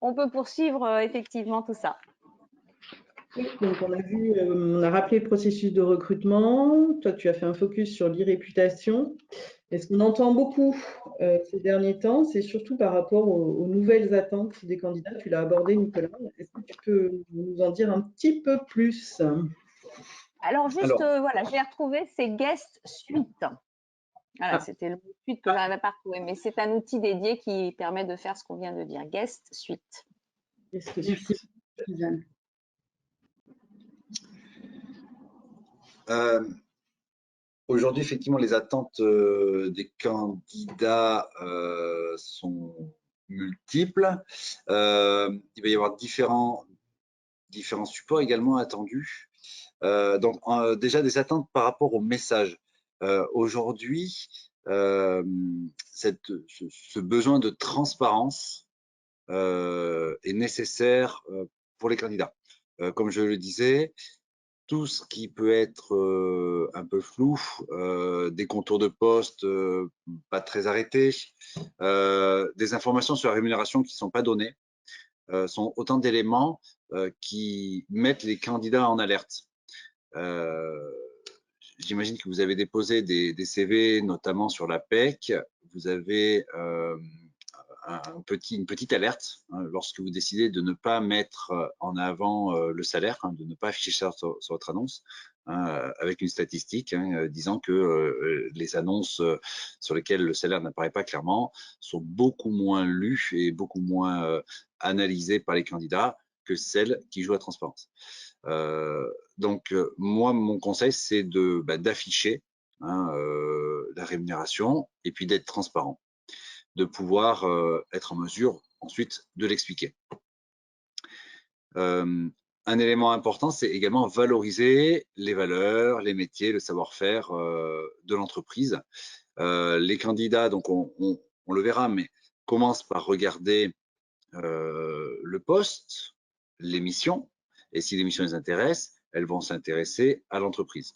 Speaker 4: on peut poursuivre effectivement tout ça.
Speaker 1: Donc on a rappelé le processus de recrutement. Toi, tu as fait un focus sur l'e-réputation. Et ce qu'on entend beaucoup ces derniers temps, c'est surtout par rapport aux nouvelles attentes des candidats. Tu l'as abordé, Nicolas. Est-ce que tu peux nous en dire un petit peu plus?
Speaker 4: Alors, voilà, je l'ai retrouvé, c'est Guest Suite. Voilà, c'était le mot suite que je n'arrivais pas à retrouver, mais c'est un outil dédié qui permet de faire ce qu'on vient de dire, Guest Suite.
Speaker 2: Merci, Suzanne.
Speaker 3: Aujourd'hui, effectivement, les attentes des candidats sont multiples. Il va y avoir différents supports également attendus. Donc, déjà des attentes par rapport au message. Aujourd'hui, ce besoin de transparence est nécessaire pour les candidats. Comme je le disais, tout ce qui peut être un peu flou, des contours de poste pas très arrêtés, des informations sur la rémunération qui ne sont pas données, sont autant d'éléments qui mettent les candidats en alerte. J'imagine que vous avez déposé des CV, notamment sur la PEC. Vous avez une petite alerte lorsque vous décidez de ne pas mettre en avant le salaire, de ne pas afficher ça sur votre annonce, avec une statistique disant que les annonces sur lesquelles le salaire n'apparaît pas clairement sont beaucoup moins lues et beaucoup moins analysées par les candidats que celles qui jouent à transparence. Donc, moi, mon conseil, c'est d'afficher la rémunération et puis d'être transparent, de pouvoir être en mesure ensuite de l'expliquer. Un élément important, c'est également valoriser les valeurs, les métiers, le savoir-faire de l'entreprise. Les candidats, donc on le verra, mais commencent par regarder le poste, les missions, et si les missions les intéressent, elles vont s'intéresser à l'entreprise.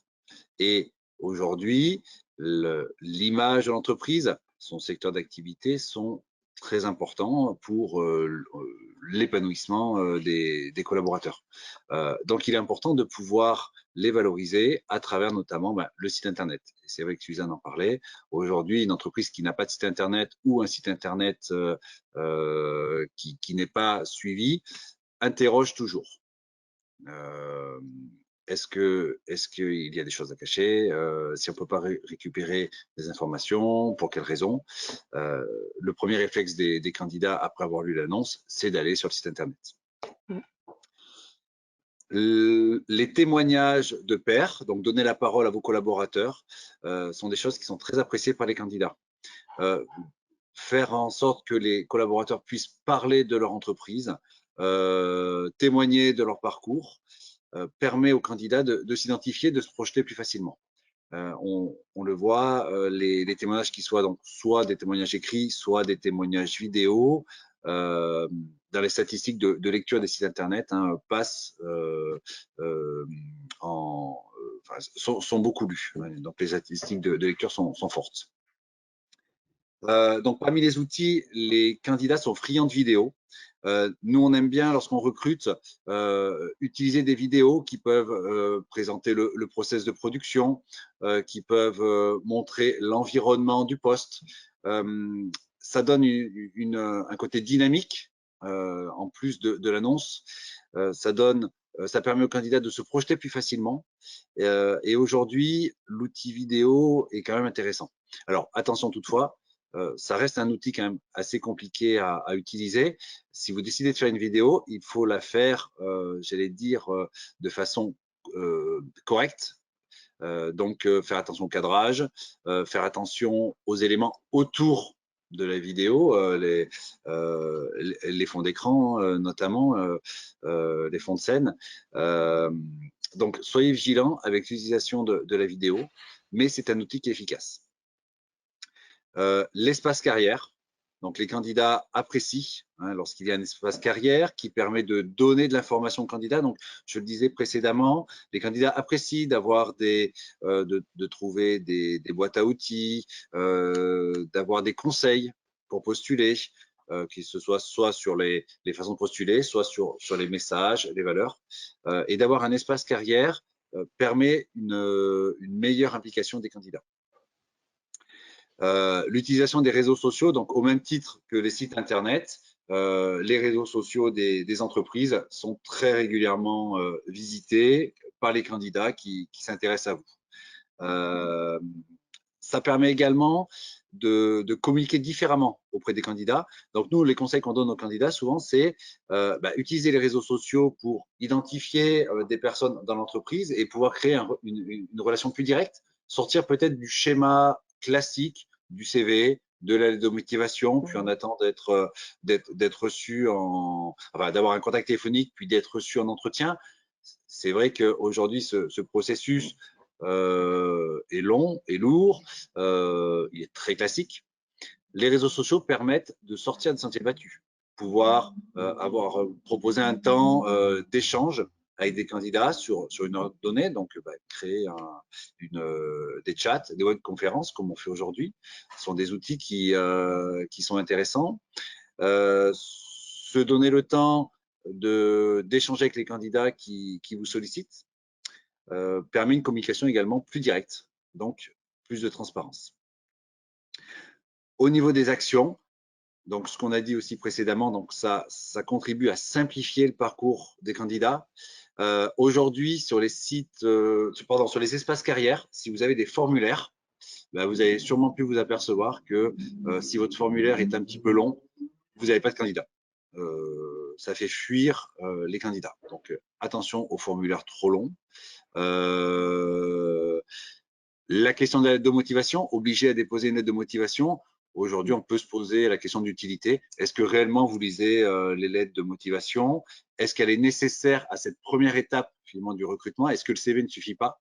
Speaker 3: Et aujourd'hui, l'image de l'entreprise, son secteur d'activité sont très importants pour l'épanouissement des collaborateurs. Donc, il est important de pouvoir les valoriser à travers notamment le site Internet. C'est vrai que Suzanne en parlait. Aujourd'hui, une entreprise qui n'a pas de site Internet ou un site Internet qui n'est pas suivi interroge toujours. Est-ce qu'il y a des choses à cacher? Si on ne peut pas récupérer des informations, pour quelles raisons? Le premier réflexe des candidats après avoir lu l'annonce, c'est d'aller sur le site Internet. Les témoignages de pairs, donc donner la parole à vos collaborateurs, sont des choses qui sont très appréciées par les candidats. Faire en sorte que les collaborateurs puissent parler de leur entreprise, témoigner de leur parcours, permet aux candidats de s'identifier, de se projeter plus facilement. On le voit, les témoignages qui soient donc soit des témoignages écrits, soit des témoignages vidéo, dans les statistiques de lecture des sites internet, passent sont beaucoup lus. Donc les statistiques de lecture sont fortes. Donc parmi les outils, les candidats sont friands de vidéos. Nous, on aime bien, lorsqu'on recrute, utiliser des vidéos qui peuvent présenter le process de production, qui peuvent montrer l'environnement du poste. Ça donne un côté dynamique en plus de l'annonce. Ça permet aux candidats de se projeter plus facilement. Et aujourd'hui, l'outil vidéo est quand même intéressant. Alors, attention toutefois, ça reste un outil quand même assez compliqué à utiliser. Si vous décidez de faire une vidéo, il faut la faire, j'allais dire, de façon correcte. Donc, faire attention au cadrage, faire attention aux éléments autour de la vidéo, les fonds d'écran notamment, les fonds de scène. Donc, soyez vigilants avec l'utilisation de la vidéo, mais c'est un outil qui est efficace. L'espace carrière, donc les candidats apprécient lorsqu'il y a un espace carrière qui permet de donner de l'information aux candidats. Donc, je le disais précédemment, les candidats apprécient d'avoir de trouver des boîtes à outils, d'avoir des conseils pour postuler, que ce soit sur les façons de postuler, soit sur les messages, les valeurs, et d'avoir un espace carrière permet une meilleure implication des candidats. L'utilisation des réseaux sociaux, donc au même titre que les sites internet, les réseaux sociaux des entreprises sont très régulièrement visités par les candidats qui s'intéressent à vous. Ça permet également de communiquer différemment auprès des candidats. Donc nous, les conseils qu'on donne aux candidats souvent, c'est utiliser les réseaux sociaux pour identifier des personnes dans l'entreprise et pouvoir créer une relation plus directe, sortir peut-être du schéma classique du CV, de la lettre de motivation, puis on attend d'être reçu d'avoir un contact téléphonique, puis d'être reçu en entretien. C'est vrai qu'aujourd'hui, ce processus est long, est lourd, il est très classique. Les réseaux sociaux permettent de sortir des sentiers battus, pouvoir proposer un temps d'échange avec des candidats sur une heure donnée, donc créer des chats, des webconférences comme on fait aujourd'hui. Ce sont des outils qui sont intéressants. Se donner le temps d'échanger avec les candidats qui vous sollicitent permet une communication également plus directe, donc plus de transparence. Au niveau des actions, donc ce qu'on a dit aussi précédemment, donc ça contribue à simplifier le parcours des candidats. Aujourd'hui, sur les sites, sur les espaces carrières, si vous avez des formulaires, vous avez sûrement pu vous apercevoir que si votre formulaire est un petit peu long, vous n'avez pas de candidat. Ça fait fuir les candidats. Donc attention aux formulaires trop longs. La question de la lettre de motivation, obligé à déposer une lettre de motivation. Aujourd'hui, on peut se poser la question d'utilité. Est-ce que réellement vous lisez les lettres de motivation? Est-ce qu'elle est nécessaire à cette première étape finalement du recrutement? Est-ce que le CV ne suffit pas?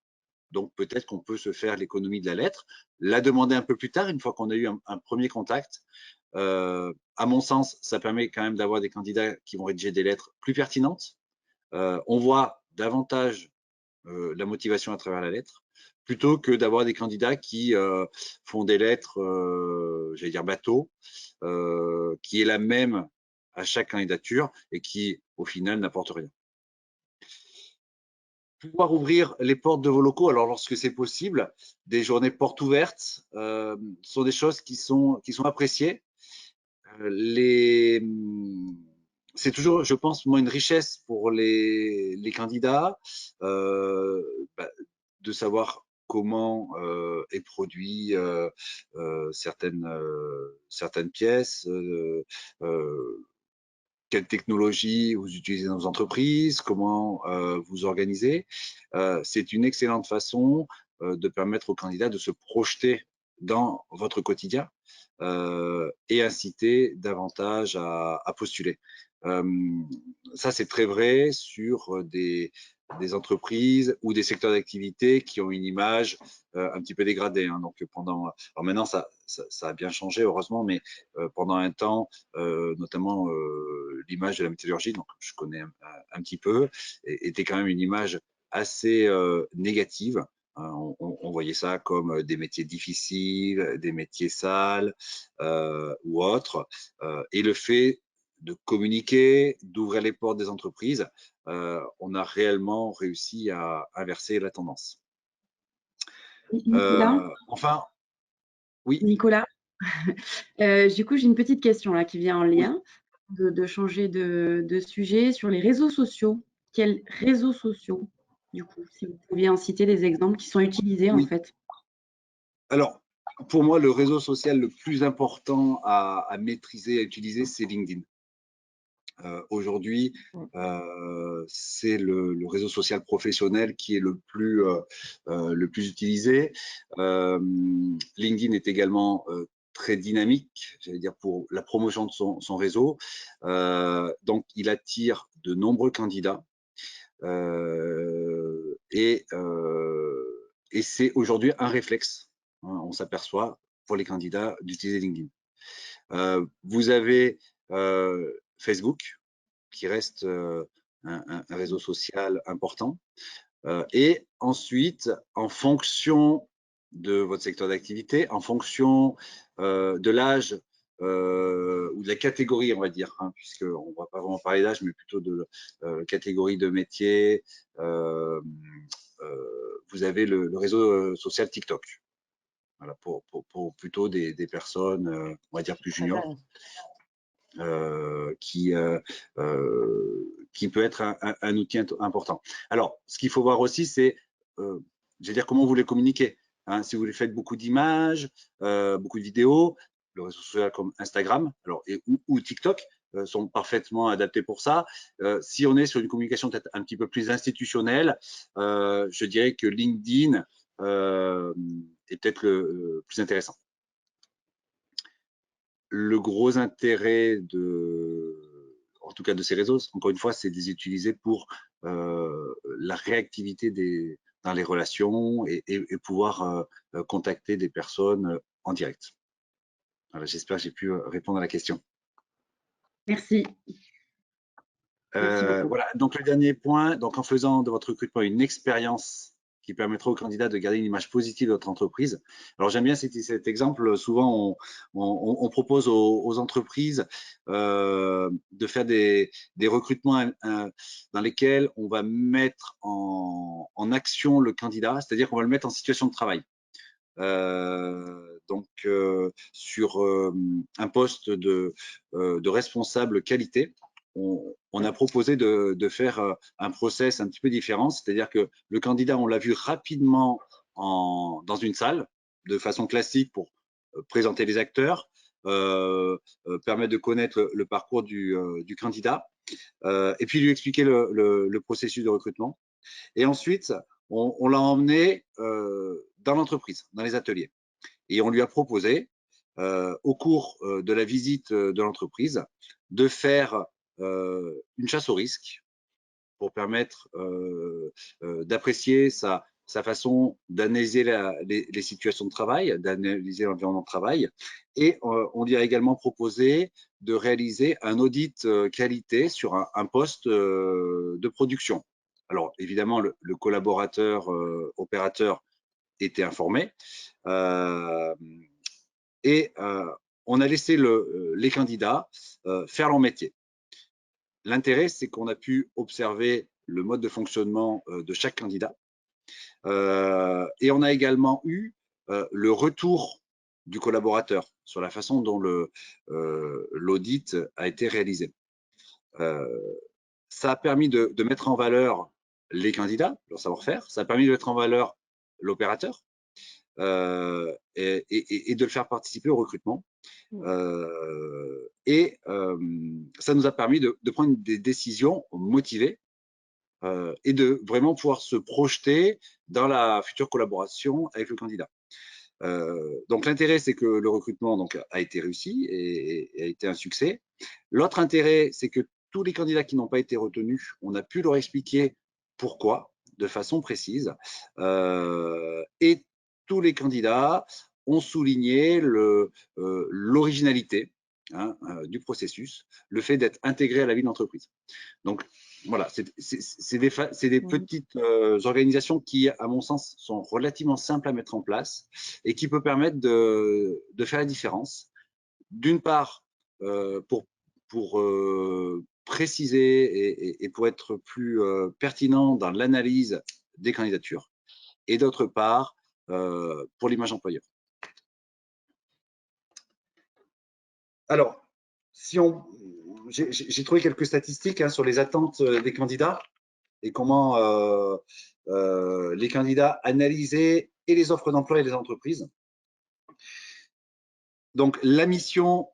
Speaker 3: Donc peut-être qu'on peut se faire l'économie de la lettre, la demander un peu plus tard, une fois qu'on a eu un premier contact. À mon sens, ça permet quand même d'avoir des candidats qui vont rédiger des lettres plus pertinentes. On voit davantage la motivation à travers la lettre, plutôt que d'avoir des candidats qui font des lettres, j'allais dire bateau, qui est la même à chaque candidature et qui, au final, n'apportent rien. Pouvoir ouvrir les portes de vos locaux, alors lorsque c'est possible, des journées portes ouvertes sont des choses qui sont appréciées. C'est toujours, je pense, moi, une richesse pour les candidats de savoir comment est produit certaines pièces, quelle technologie vous utilisez dans vos entreprises, comment vous organisez. C'est une excellente façon de permettre aux candidats de se projeter dans votre quotidien et inciter davantage à postuler. Ça, c'est très vrai sur des entreprises ou des secteurs d'activité qui ont une image un petit peu dégradée. Hein. Donc, alors maintenant, ça a bien changé, heureusement, mais pendant un temps, notamment l'image de la métallurgie, donc je connais un petit peu, était quand même une image assez négative. On voyait ça comme des métiers difficiles, des métiers sales ou autres. Et le fait de communiquer, d'ouvrir les portes des entreprises, on a réellement réussi à inverser la tendance.
Speaker 2: Nicolas,
Speaker 3: Enfin, oui.
Speaker 2: Nicolas, du coup, j'ai une petite question là qui vient en lien, de changer de sujet sur les réseaux sociaux. Quels réseaux sociaux, du coup, si vous pouviez en citer des exemples qui sont utilisés en
Speaker 3: Oui.
Speaker 2: fait?
Speaker 3: Alors, pour moi, le réseau social le plus important à maîtriser, à utiliser, c'est LinkedIn. Aujourd'hui, c'est le réseau social professionnel qui est le plus utilisé. LinkedIn est également très dynamique, j'allais dire, pour la promotion de son réseau. Donc, il attire de nombreux candidats et c'est aujourd'hui un réflexe, hein, on s'aperçoit, pour les candidats d'utiliser LinkedIn. Vous avez Facebook, qui reste un réseau social important. Et ensuite, en fonction de votre secteur d'activité, en fonction de l'âge ou de la catégorie, on va dire, hein, puisqu'on ne va pas vraiment parler d'âge, mais plutôt de catégorie de métier, vous avez le réseau social TikTok. Voilà, pour plutôt des personnes, on va dire, plus juniors. Qui peut être un outil important. Alors, ce qu'il faut voir aussi, c'est, je veux dire, comment vous les communiquez. Hein, si vous les faites beaucoup d'images, beaucoup de vidéos, le réseau social comme Instagram ou TikTok sont parfaitement adaptés pour ça. Si on est sur une communication peut-être un petit peu plus institutionnelle, je dirais que LinkedIn est peut-être le plus intéressant. Le gros intérêt en tout cas de ces réseaux, encore une fois, c'est de les utiliser pour la réactivité dans les relations et pouvoir contacter des personnes en direct. Voilà, j'espère que j'ai pu répondre à la question.
Speaker 2: Merci. Merci beaucoup.
Speaker 3: Voilà, donc le dernier point, donc en faisant de votre recrutement une expérience qui permettra aux candidats de garder une image positive de votre entreprise. Alors j'aime bien cet exemple. Souvent, on propose aux entreprises de faire des recrutements dans lesquels on va mettre en action le candidat, c'est-à-dire qu'on va le mettre en situation de travail. Donc sur un poste de responsable qualité, on a proposé de faire un process un petit peu différent, c'est-à-dire que le candidat, on l'a vu rapidement dans une salle, de façon classique pour présenter les acteurs, permettre de connaître le parcours du candidat, et puis lui expliquer le processus de recrutement. Et ensuite, on l'a emmené dans l'entreprise, dans les ateliers. Et on lui a proposé, au cours de la visite de l'entreprise, de faire une chasse au risque pour permettre d'apprécier sa façon d'analyser les situations de travail, d'analyser l'environnement de travail. Et on lui a également proposé de réaliser un audit qualité sur un poste de production. Alors, évidemment, le collaborateur opérateur était informé et on a laissé les candidats faire leur métier. l'intérêt, c'est qu'on a pu observer le mode de fonctionnement de chaque candidat. Et on a également eu le retour du collaborateur sur la façon dont l'audit a été réalisé. Ça a permis de mettre en valeur les candidats, leur savoir-faire, ça a permis de mettre en valeur l'opérateur et de le faire participer au recrutement. Ça nous a permis de prendre des décisions motivées et de vraiment pouvoir se projeter dans la future collaboration avec le candidat. Donc l'intérêt, c'est que le recrutement donc, a été réussi et a été un succès. L'autre intérêt, c'est que tous les candidats qui n'ont pas été retenus, on a pu leur expliquer pourquoi de façon précise. Et tous les candidats ont souligné l'originalité du processus, le fait d'être intégré à la vie d'entreprise. Donc voilà, c'est des petites organisations qui, à mon sens, sont relativement simples à mettre en place et qui peuvent permettre de faire la différence. D'une part, pour préciser et pour être plus pertinent dans l'analyse des candidatures, et d'autre part, pour l'image employeur. Alors, j'ai trouvé quelques statistiques sur les attentes des candidats et comment les candidats analysaient et les offres d'emploi et les entreprises. Donc, la mission,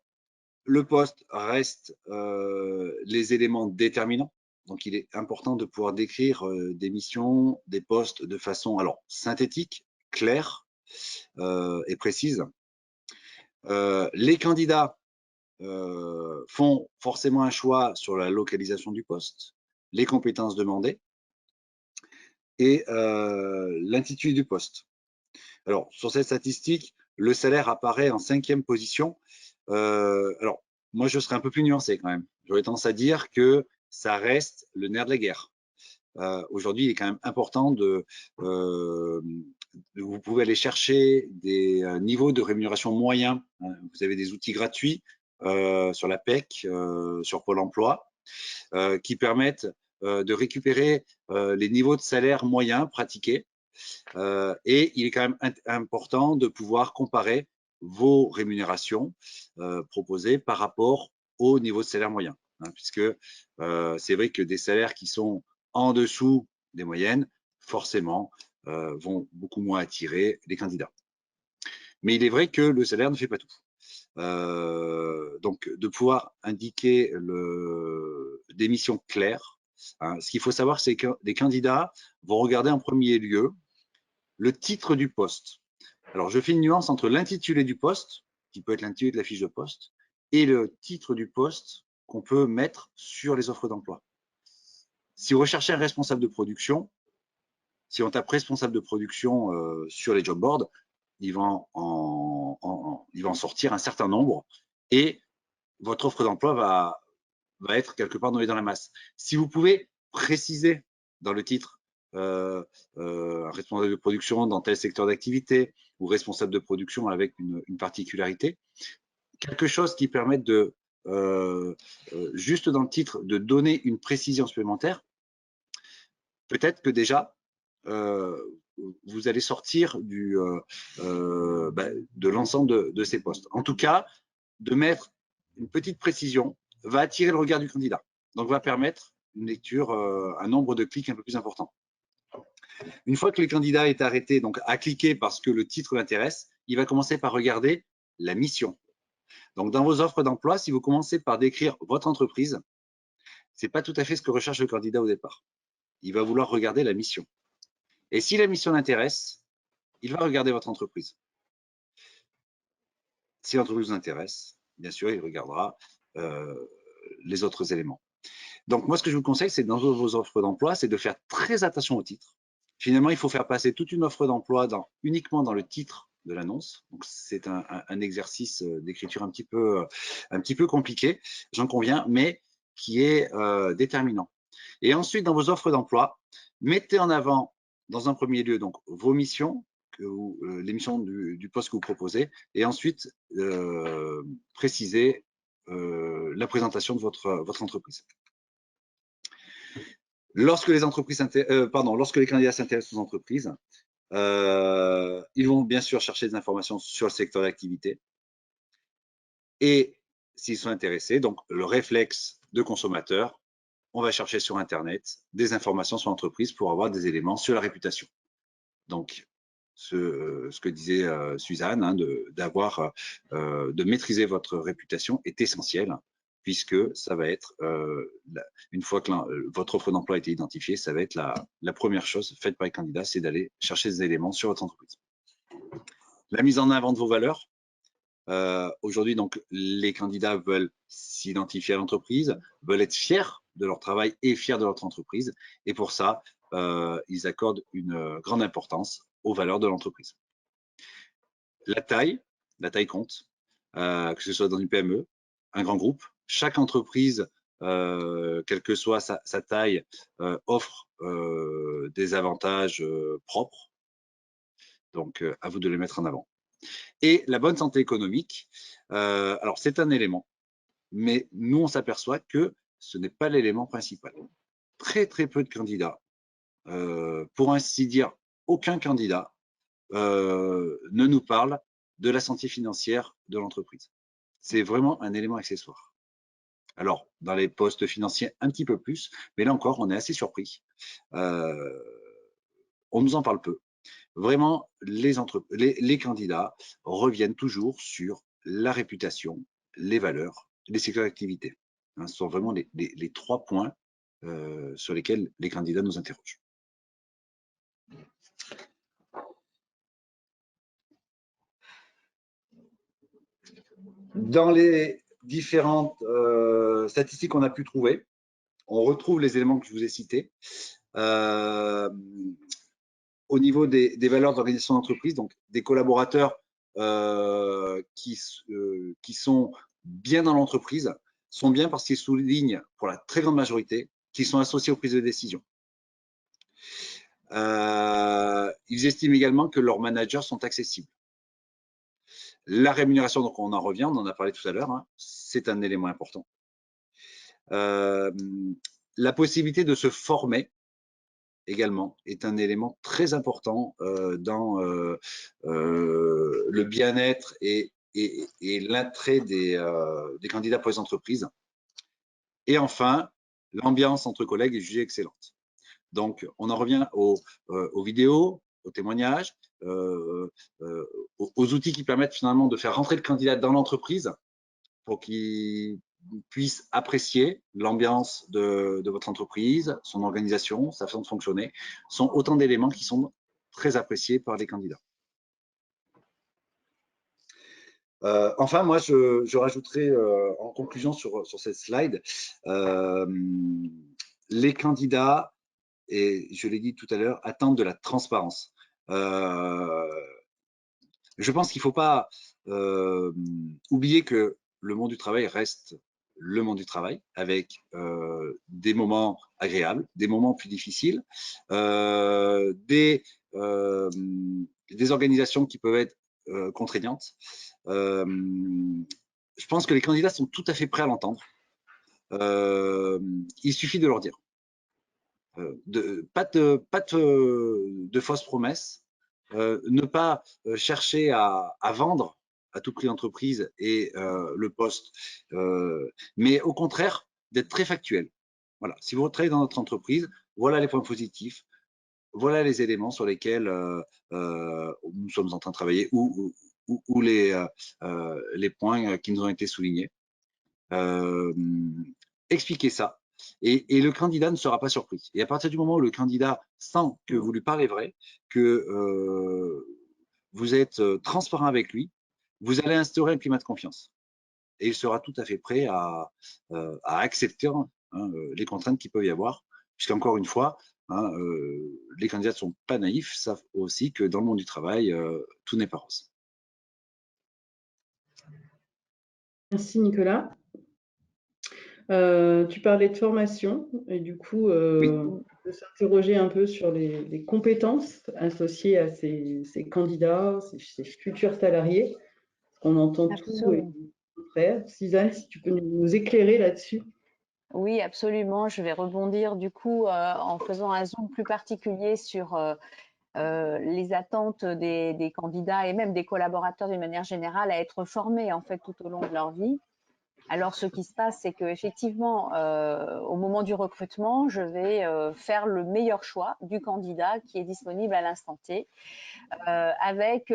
Speaker 3: le poste reste les éléments déterminants. Donc, il est important de pouvoir décrire des missions, des postes de façon synthétique, claire et précise. Les candidats font forcément un choix sur la localisation du poste, les compétences demandées et l'intitulé du poste. Alors, sur cette statistique, le salaire apparaît en 5e position. Alors, moi, je serais un peu plus nuancé quand même. J'aurais tendance à dire que ça reste le nerf de la guerre. Aujourd'hui, il est quand même important vous pouvez aller chercher des niveaux de rémunération moyens. Vous avez des outils gratuits sur la PEC, sur Pôle emploi, qui permettent de récupérer les niveaux de salaire moyens pratiqués. Et il est quand même important de pouvoir comparer vos rémunérations proposées par rapport au niveau de salaire moyen. Puisque c'est vrai que des salaires qui sont en dessous des moyennes, forcément, vont beaucoup moins attirer les candidats. Mais il est vrai que le salaire ne fait pas tout. Donc, de pouvoir indiquer des missions claires. Ce qu'il faut savoir, c'est que les candidats vont regarder en premier lieu le titre du poste. Alors, je fais une nuance entre l'intitulé du poste, qui peut être l'intitulé de la fiche de poste, et le titre du poste qu'on peut mettre sur les offres d'emploi. Si vous recherchez un responsable de production, si on tape responsable de production sur les job boards, il va en sortir un certain nombre et votre offre d'emploi va être quelque part noyée dans la masse. Si vous pouvez préciser dans le titre un responsable de production dans tel secteur d'activité ou responsable de production avec une particularité, quelque chose qui permette de, juste dans le titre, de donner une précision supplémentaire, peut-être que déjà, vous allez sortir de l'ensemble de ces postes. En tout cas, de mettre une petite précision va attirer le regard du candidat. Donc, va permettre une lecture, un nombre de clics un peu plus important. Une fois que le candidat est arrêté, donc à cliquer parce que le titre l'intéresse, il va commencer par regarder la mission. Donc, dans vos offres d'emploi, si vous commencez par décrire votre entreprise, ce n'est pas tout à fait ce que recherche le candidat au départ. Il va vouloir regarder la mission. Et si la mission l'intéresse, il va regarder votre entreprise. Si l'entreprise vous intéresse, bien sûr, il regardera les autres éléments. Donc, moi, ce que je vous conseille, c'est dans vos offres d'emploi, c'est de faire très attention au titre. Finalement, il faut faire passer toute une offre d'emploi uniquement dans le titre de l'annonce. Donc, c'est un exercice d'écriture un petit peu compliqué, j'en conviens, mais qui est déterminant. Et ensuite, dans vos offres d'emploi, mettez en avant, dans un premier lieu, donc vos missions, les missions du poste que vous proposez, et ensuite précisez la présentation de votre entreprise. Lorsque les candidats s'intéressent aux entreprises, ils vont bien sûr chercher des informations sur le secteur d'activité. Et s'ils sont intéressés, donc le réflexe de consommateur, on va chercher sur Internet des informations sur l'entreprise pour avoir des éléments sur la réputation. Donc, ce que disait Suzanne, hein, de maîtriser votre réputation est essentiel, puisque ça va être, une fois que votre offre d'emploi a été identifiée, ça va être la première chose faite par les candidats, c'est d'aller chercher des éléments sur votre entreprise. La mise en avant de vos valeurs. Aujourd'hui, donc, les candidats veulent s'identifier à l'entreprise, veulent être fiers de leur travail et fiers de leur entreprise. Et pour ça, ils accordent une grande importance aux valeurs de l'entreprise. La taille compte, que ce soit dans une PME, un grand groupe. Chaque entreprise, quelle que soit sa taille, offre des avantages propres. Donc, à vous de les mettre en avant. Et la bonne santé économique, alors c'est un élément, mais nous on s'aperçoit que ce n'est pas l'élément principal. Très très peu de candidats, pour ainsi dire aucun candidat, ne nous parle de la santé financière de l'entreprise. C'est vraiment un élément accessoire. Alors, dans les postes financiers, un petit peu plus, mais là encore, on est assez surpris. On nous en parle peu. Vraiment, les candidats reviennent toujours sur la réputation, les valeurs, les secteurs d'activité. Hein, ce sont vraiment les 3 points sur lesquels les candidats nous interrogent. Dans les différentes statistiques qu'on a pu trouver, on retrouve les éléments que je vous ai cités. Au niveau des valeurs d'organisation d'entreprise, donc des collaborateurs qui sont bien dans l'entreprise, sont bien parce qu'ils soulignent, pour la très grande majorité, qu'ils sont associés aux prises de décision. Ils estiment également que leurs managers sont accessibles. La rémunération, donc on en revient, on en a parlé tout à l'heure, hein, c'est un élément important. La possibilité de se former également est un élément très important dans le bien-être et l'attrait des candidats pour les entreprises. Et enfin, l'ambiance entre collègues est jugée excellente. Donc, on en revient aux vidéos, aux témoignages, aux outils qui permettent finalement de faire rentrer le candidat dans l'entreprise pour qu'il puisse apprécier l'ambiance de votre entreprise, son organisation, sa façon de fonctionner, sont autant d'éléments qui sont très appréciés par les candidats. Enfin, moi, je rajouterai en conclusion sur cette slide, les candidats, et je l'ai dit tout à l'heure, attendent de la transparence. Je pense qu'il ne faut pas oublier que le monde du travail reste le monde du travail, avec des moments agréables, des moments plus difficiles, des organisations qui peuvent être contraignantes. Je pense que les candidats sont tout à fait prêts à l'entendre. Il suffit de leur dire. Pas de fausses promesses, ne pas chercher à vendre à tout prix l'entreprise et le poste, mais au contraire d'être très factuel. Voilà, si vous travaillez dans notre entreprise, voilà les points positifs, voilà les éléments sur lesquels nous sommes en train de travailler ou les points qui nous ont été soulignés. Expliquez ça. Et le candidat ne sera pas surpris. Et à partir du moment où le candidat sent que vous lui parlez vrai, que vous êtes transparent avec lui, vous allez instaurer un climat de confiance. Et il sera tout à fait prêt à accepter les contraintes qu'il peut y avoir. Puisqu'encore une fois, les candidats ne sont pas naïfs, savent aussi que dans le monde du travail, tout n'est pas rose.
Speaker 1: Merci Nicolas. Tu parlais de formation et du coup,
Speaker 3: Oui.
Speaker 1: de s'interroger un peu sur les compétences associées à ces candidats, ces futurs salariés. On entend tout et le contraire. Suzanne, si tu peux nous éclairer là-dessus.
Speaker 4: Oui, absolument. Je vais rebondir du coup en faisant un zoom plus particulier sur les attentes des candidats et même des collaborateurs d'une manière générale à être formés en fait tout au long de leur vie. Alors, ce qui se passe, c'est qu'effectivement, au moment du recrutement, je vais faire le meilleur choix du candidat qui est disponible à l'instant T, avec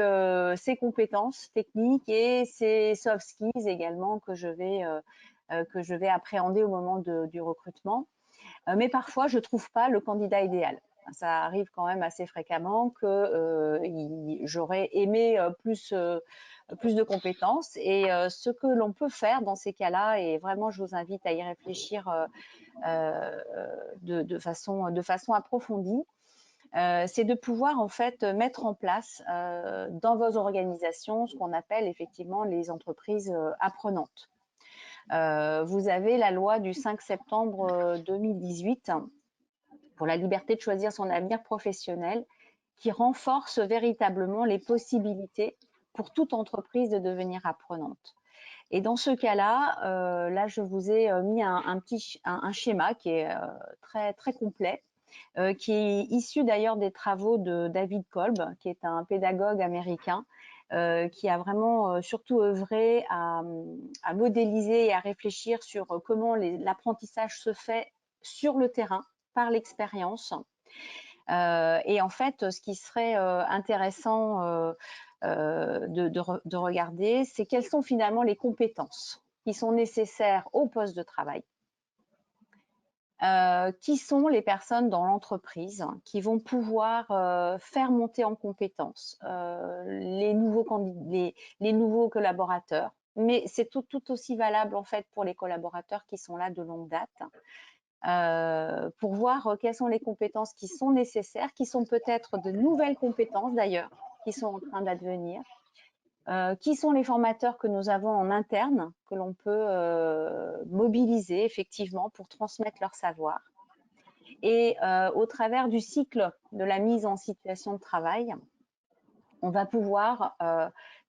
Speaker 4: ses compétences techniques et ses soft skills également que je vais appréhender au moment du recrutement. Mais parfois, je ne trouve pas le candidat idéal. Ça arrive quand même assez fréquemment que j'aurais aimé plus de compétences. Et ce que l'on peut faire dans ces cas-là, et vraiment je vous invite à y réfléchir de façon approfondie, c'est de pouvoir en fait mettre en place dans vos organisations ce qu'on appelle effectivement les entreprises apprenantes. Vous avez la loi du 5 septembre 2018 pour la liberté de choisir son avenir professionnel qui renforce véritablement les possibilités pour toute entreprise de devenir apprenante. Et dans ce cas-là, là, je vous ai mis un schéma qui est très, très complet, qui est issu d'ailleurs des travaux de David Kolb, qui est un pédagogue américain, qui a vraiment surtout œuvré à modéliser et à réfléchir sur comment l'apprentissage se fait sur le terrain, par l'expérience. Et en fait, ce qui serait intéressant de regarder, c'est quelles sont finalement les compétences qui sont nécessaires au poste de travail. Qui sont les personnes dans l'entreprise qui vont pouvoir faire monter en compétences les nouveaux collaborateurs, mais c'est tout aussi valable en fait pour les collaborateurs qui sont là de longue date. Pour voir quelles sont les compétences qui sont nécessaires, qui sont peut-être de nouvelles compétences d'ailleurs, qui sont en train d'advenir, qui sont les formateurs que nous avons en interne, que l'on peut mobiliser effectivement pour transmettre leur savoir. Et au travers du cycle de la mise en situation de travail, on va pouvoir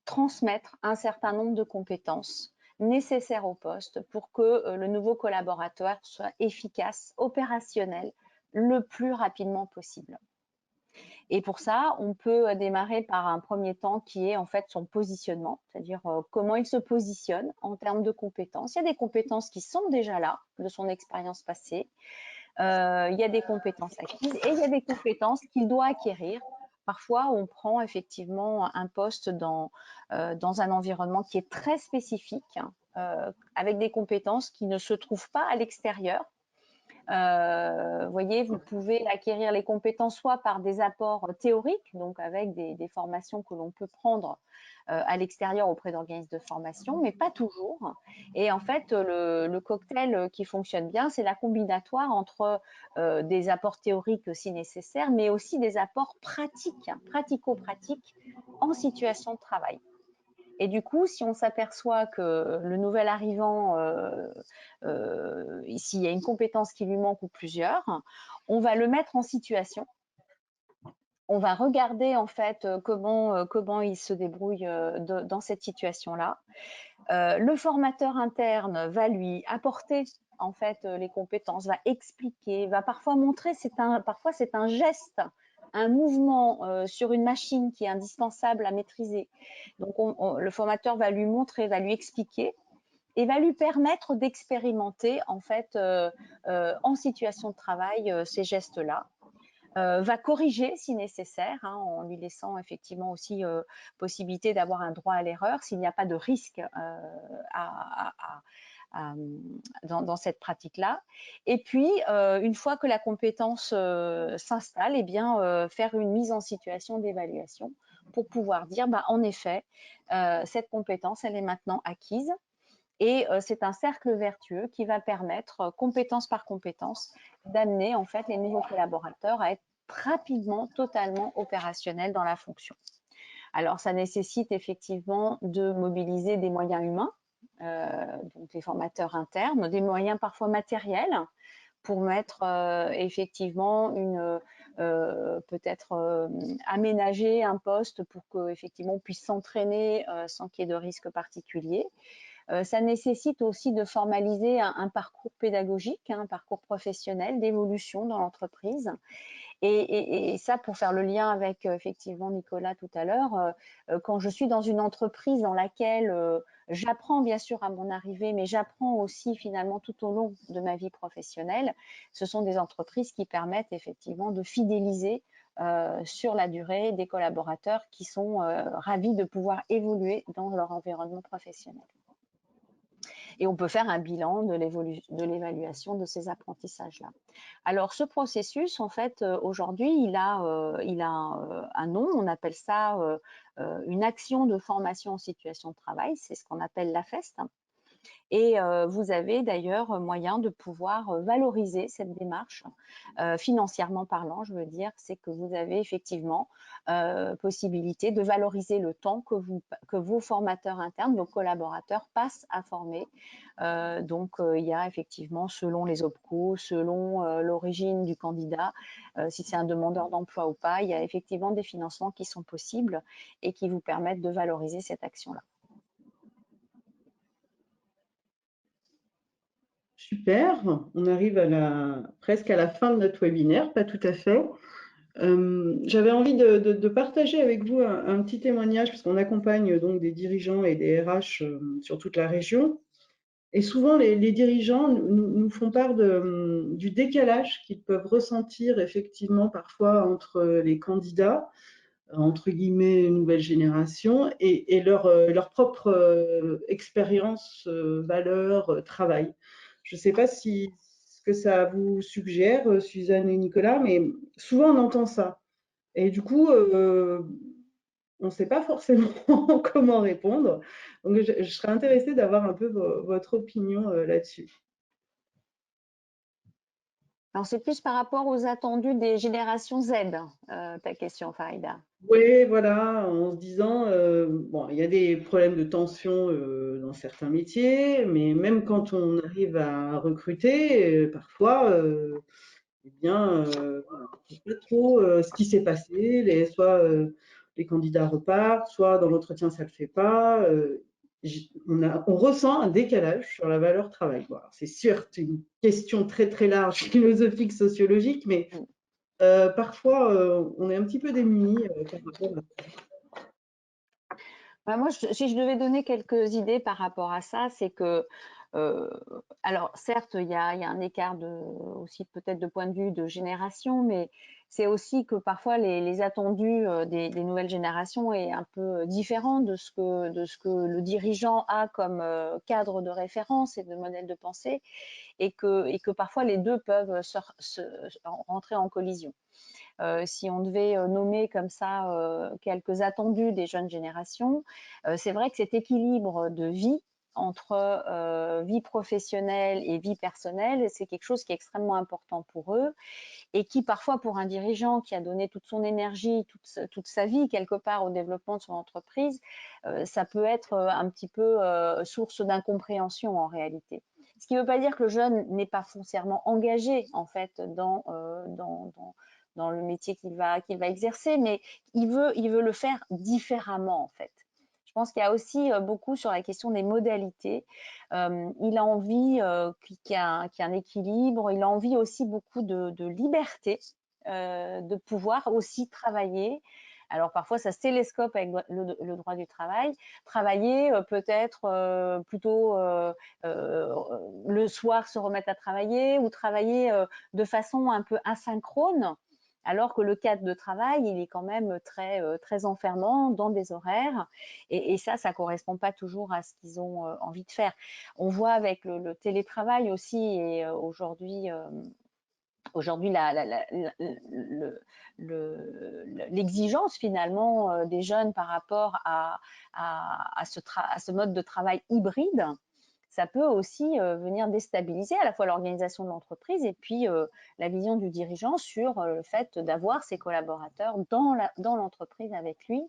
Speaker 4: transmettre un certain nombre de compétences nécessaires au poste pour que le nouveau collaborateur soit efficace, opérationnel, le plus rapidement possible. Et pour ça, on peut démarrer par un premier temps qui est en fait son positionnement, c'est-à-dire comment il se positionne en termes de compétences. Il y a des compétences qui sont déjà là de son expérience passée. Il y a des compétences acquises et il y a des compétences qu'il doit acquérir. Parfois, on prend effectivement un poste dans un environnement qui est très spécifique, avec des compétences qui ne se trouvent pas à l'extérieur. Vous voyez, vous pouvez acquérir les compétences soit par des apports théoriques, donc avec des formations que l'on peut prendre à l'extérieur auprès d'organismes de formation, mais pas toujours. Et en fait, le cocktail qui fonctionne bien, c'est la combinatoire entre des apports théoriques si nécessaires, mais aussi des apports pratiques, pratico-pratiques en situation de travail. Et du coup, si on s'aperçoit que le nouvel arrivant, s'il y a une compétence qui lui manque ou plusieurs, on va le mettre en situation. On va regarder en fait comment il se débrouille dans cette situation-là. Le formateur interne va lui apporter en fait les compétences, va expliquer, va parfois montrer, parfois c'est un geste, un mouvement sur une machine qui est indispensable à maîtriser. Donc le formateur va lui montrer, va lui expliquer et va lui permettre d'expérimenter en fait en situation de travail ces gestes-là. Va corriger si nécessaire, hein, en lui laissant effectivement aussi possibilité d'avoir un droit à l'erreur s'il n'y a pas de risque dans cette pratique-là. Et puis, une fois que la compétence s'installe, eh bien, faire une mise en situation d'évaluation pour pouvoir dire, bah, en effet, cette compétence, elle est maintenant acquise. Et c'est un cercle vertueux qui va permettre, compétence par compétence, d'amener en fait les nouveaux collaborateurs à être rapidement, totalement opérationnels dans la fonction. Alors, ça nécessite effectivement de mobiliser des moyens humains, donc les formateurs internes, des moyens parfois matériels pour mettre effectivement peut-être aménager un poste pour qu'effectivement on puisse s'entraîner sans qu'il y ait de risque particulier. Ça nécessite aussi de formaliser un parcours pédagogique, un parcours professionnel d'évolution dans l'entreprise. Et ça, pour faire le lien avec effectivement Nicolas tout à l'heure, quand je suis dans une entreprise dans laquelle j'apprends bien sûr à mon arrivée, mais j'apprends aussi finalement tout au long de ma vie professionnelle, ce sont des entreprises qui permettent effectivement de fidéliser sur la durée des collaborateurs qui sont ravis de pouvoir évoluer dans leur environnement professionnel. Et on peut faire un bilan de l'évaluation de ces apprentissages-là. Alors, ce processus, en fait, aujourd'hui, il a un nom, on appelle ça une action de formation en situation de travail, c'est ce qu'on appelle l'AFEST. Et vous avez d'ailleurs moyen de pouvoir valoriser cette démarche, financièrement parlant, je veux dire, c'est que vous avez effectivement possibilité de valoriser le temps que vos formateurs internes, vos collaborateurs passent à former. Donc, il y a effectivement, selon les OPCO, selon l'origine du candidat, si c'est un demandeur d'emploi ou pas, il y a effectivement des financements qui sont possibles et qui vous permettent de valoriser cette action-là.
Speaker 1: Super, on arrive presque à la fin de notre webinaire, pas tout à fait. J'avais envie de partager avec vous un petit témoignage, puisqu'on accompagne donc des dirigeants et des RH sur toute la région. Et souvent, les dirigeants nous font part du décalage qu'ils peuvent ressentir effectivement parfois entre les candidats, entre guillemets, nouvelle génération, et leur propre expérience, valeur, travail. Je ne sais pas ce que ça vous suggère, Suzanne et Nicolas, mais souvent on entend ça. Et du coup, on ne sait pas forcément comment répondre. Donc, je serais intéressée d'avoir un peu votre opinion là-dessus.
Speaker 4: Alors, c'est plus par rapport aux attendus des générations Z, ta question, Farida.
Speaker 1: Oui, voilà, en se disant, bon, il y a des problèmes de tension dans certains métiers, mais même quand on arrive à recruter, parfois, eh bien, voilà, on ne sait pas trop ce qui s'est passé. Soit les candidats repartent, soit dans l'entretien, ça ne le fait pas. On ressent un décalage sur la valeur travail. Voilà, c'est certes une question très, très large, philosophique, sociologique, mais parfois, on est un petit peu démunis par rapport à ça.
Speaker 4: Bah, moi, si je devais donner quelques idées par rapport à ça, c'est que, alors certes, il y a un écart aussi peut-être de point de vue de génération, mais c'est aussi que parfois les attendus des nouvelles générations est un peu différent de ce que le dirigeant a comme cadre de référence et de modèle de pensée, et que parfois les deux peuvent rentrer en collision. Si on devait nommer comme ça quelques attendus des jeunes générations, c'est vrai que cet équilibre de vie entre vie professionnelle et vie personnelle, c'est quelque chose qui est extrêmement important pour eux et qui parfois pour un dirigeant qui a donné toute son énergie, toute sa vie quelque part au développement de son entreprise, ça peut être un petit peu source d'incompréhension en réalité. Ce qui ne veut pas dire que le jeune n'est pas foncièrement engagé en fait dans le métier qu'il va exercer, mais il veut le faire différemment en fait. Je pense qu'il y a aussi beaucoup sur la question des modalités. Il a envie qu'il y ait un équilibre, il a envie aussi beaucoup de liberté, de pouvoir aussi travailler. Alors parfois ça se télescope avec le droit du travail, travailler peut-être plutôt le soir se remettre à travailler ou travailler de façon un peu asynchrone, alors que le cadre de travail, il est quand même très enfermant dans des horaires et ça ne correspond pas toujours à ce qu'ils ont envie de faire. On voit avec le télétravail aussi et aujourd'hui l'exigence finalement des jeunes par rapport à ce mode de travail hybride, ça peut aussi venir déstabiliser à la fois l'organisation de l'entreprise et puis la vision du dirigeant sur le fait d'avoir ses collaborateurs dans l'entreprise avec lui.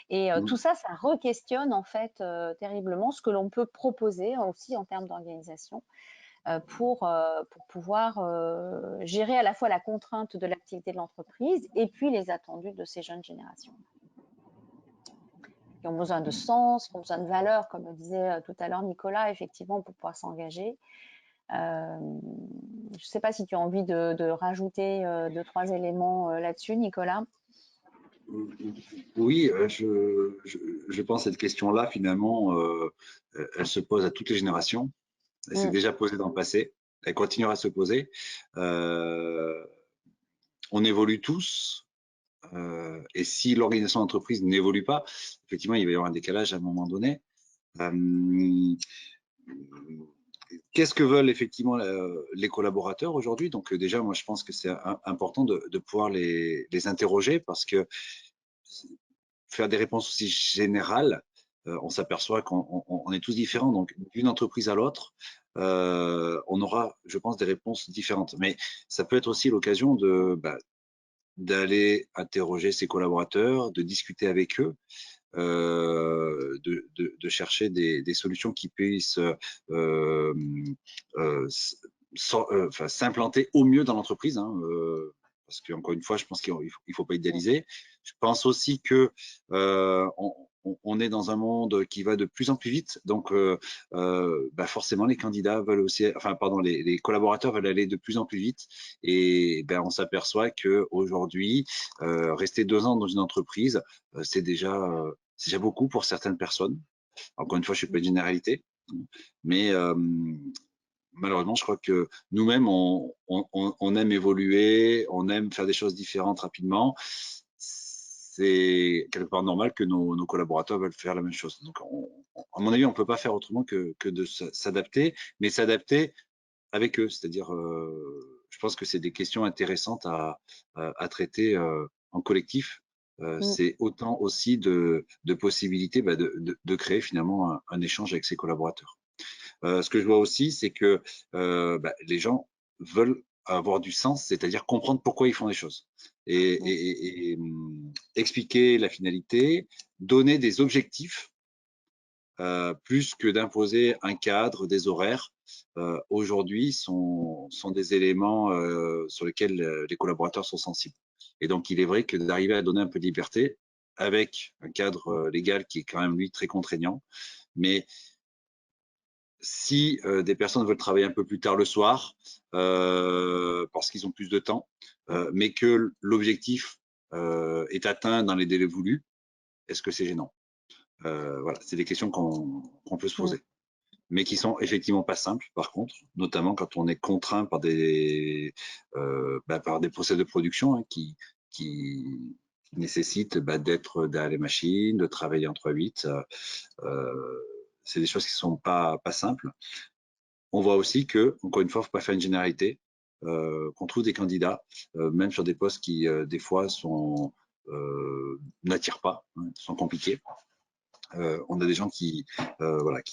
Speaker 4: Et tout ça, ça re-questionne en fait terriblement ce que l'on peut proposer aussi en termes d'organisation pour pouvoir gérer à la fois la contrainte de l'activité de l'entreprise et puis les attendus de ces jeunes générations. qui ont besoin de sens, qui ont besoin de valeur, comme le disait tout à l'heure Nicolas, effectivement, pour pouvoir s'engager. Je ne sais pas si tu as envie de rajouter 2-3 éléments là-dessus, Nicolas.
Speaker 3: Oui, je pense que cette question-là, finalement, elle se pose à toutes les générations. Elle s'est déjà posée dans le passé. Elle continuera à se poser. On évolue tous. Et si l'organisation d'entreprise n'évolue pas, effectivement, il va y avoir un décalage à un moment donné. Qu'est-ce que veulent effectivement les collaborateurs aujourd'hui? Donc déjà, moi, je pense que c'est important de pouvoir les interroger, parce que faire des réponses aussi générales, on s'aperçoit qu'on est tous différents. Donc, d'une entreprise à l'autre, on aura, je pense, des réponses différentes. Mais ça peut être aussi l'occasion d'aller interroger ses collaborateurs, de discuter avec eux, de chercher des solutions qui puissent s'implanter au mieux dans l'entreprise, hein, parce qu'encore une fois, je pense qu'il ne faut pas idéaliser. Je pense aussi que on est dans un monde qui va de plus en plus vite, donc forcément les candidats veulent aussi, les collaborateurs veulent aller de plus en plus vite, et on s'aperçoit que aujourd'hui, rester 2 ans dans une entreprise, c'est déjà beaucoup pour certaines personnes. Encore une fois, je ne suis pas une généralité, mais malheureusement, je crois que nous-mêmes, on aime évoluer, on aime faire des choses différentes rapidement. C'est quelque part normal que nos collaborateurs veulent faire la même chose. Donc, à mon avis, on ne peut pas faire autrement que de s'adapter, mais s'adapter avec eux. C'est-à-dire, je pense que c'est des questions intéressantes à traiter en collectif. C'est autant aussi de possibilités de créer finalement un échange avec ses collaborateurs. Ce que je vois aussi, c'est que les gens veulent avoir du sens, c'est-à-dire comprendre pourquoi ils font les choses. Et expliquer la finalité, donner des objectifs, plus que d'imposer un cadre, des horaires, aujourd'hui sont des éléments sur lesquels les collaborateurs sont sensibles. Et donc, il est vrai que d'arriver à donner un peu de liberté avec un cadre légal qui est quand même, lui, très contraignant. Mais si des personnes veulent travailler un peu plus tard le soir, parce qu'ils ont plus de temps, mais que l'objectif est atteint dans les délais voulus, est-ce que c'est gênant? Voilà, c'est des questions qu'on peut se poser, mais qui sont effectivement pas simples, par contre, notamment quand on est contraint par des procès de production, hein, qui nécessitent d'être derrière les machines, de travailler en 3/8. C'est des choses qui sont pas simples. On voit aussi que, encore une fois, il ne faut pas faire une généralité, qu'on trouve des candidats, même sur des postes qui, des fois, n'attirent pas, hein, sont compliqués. On a des gens qui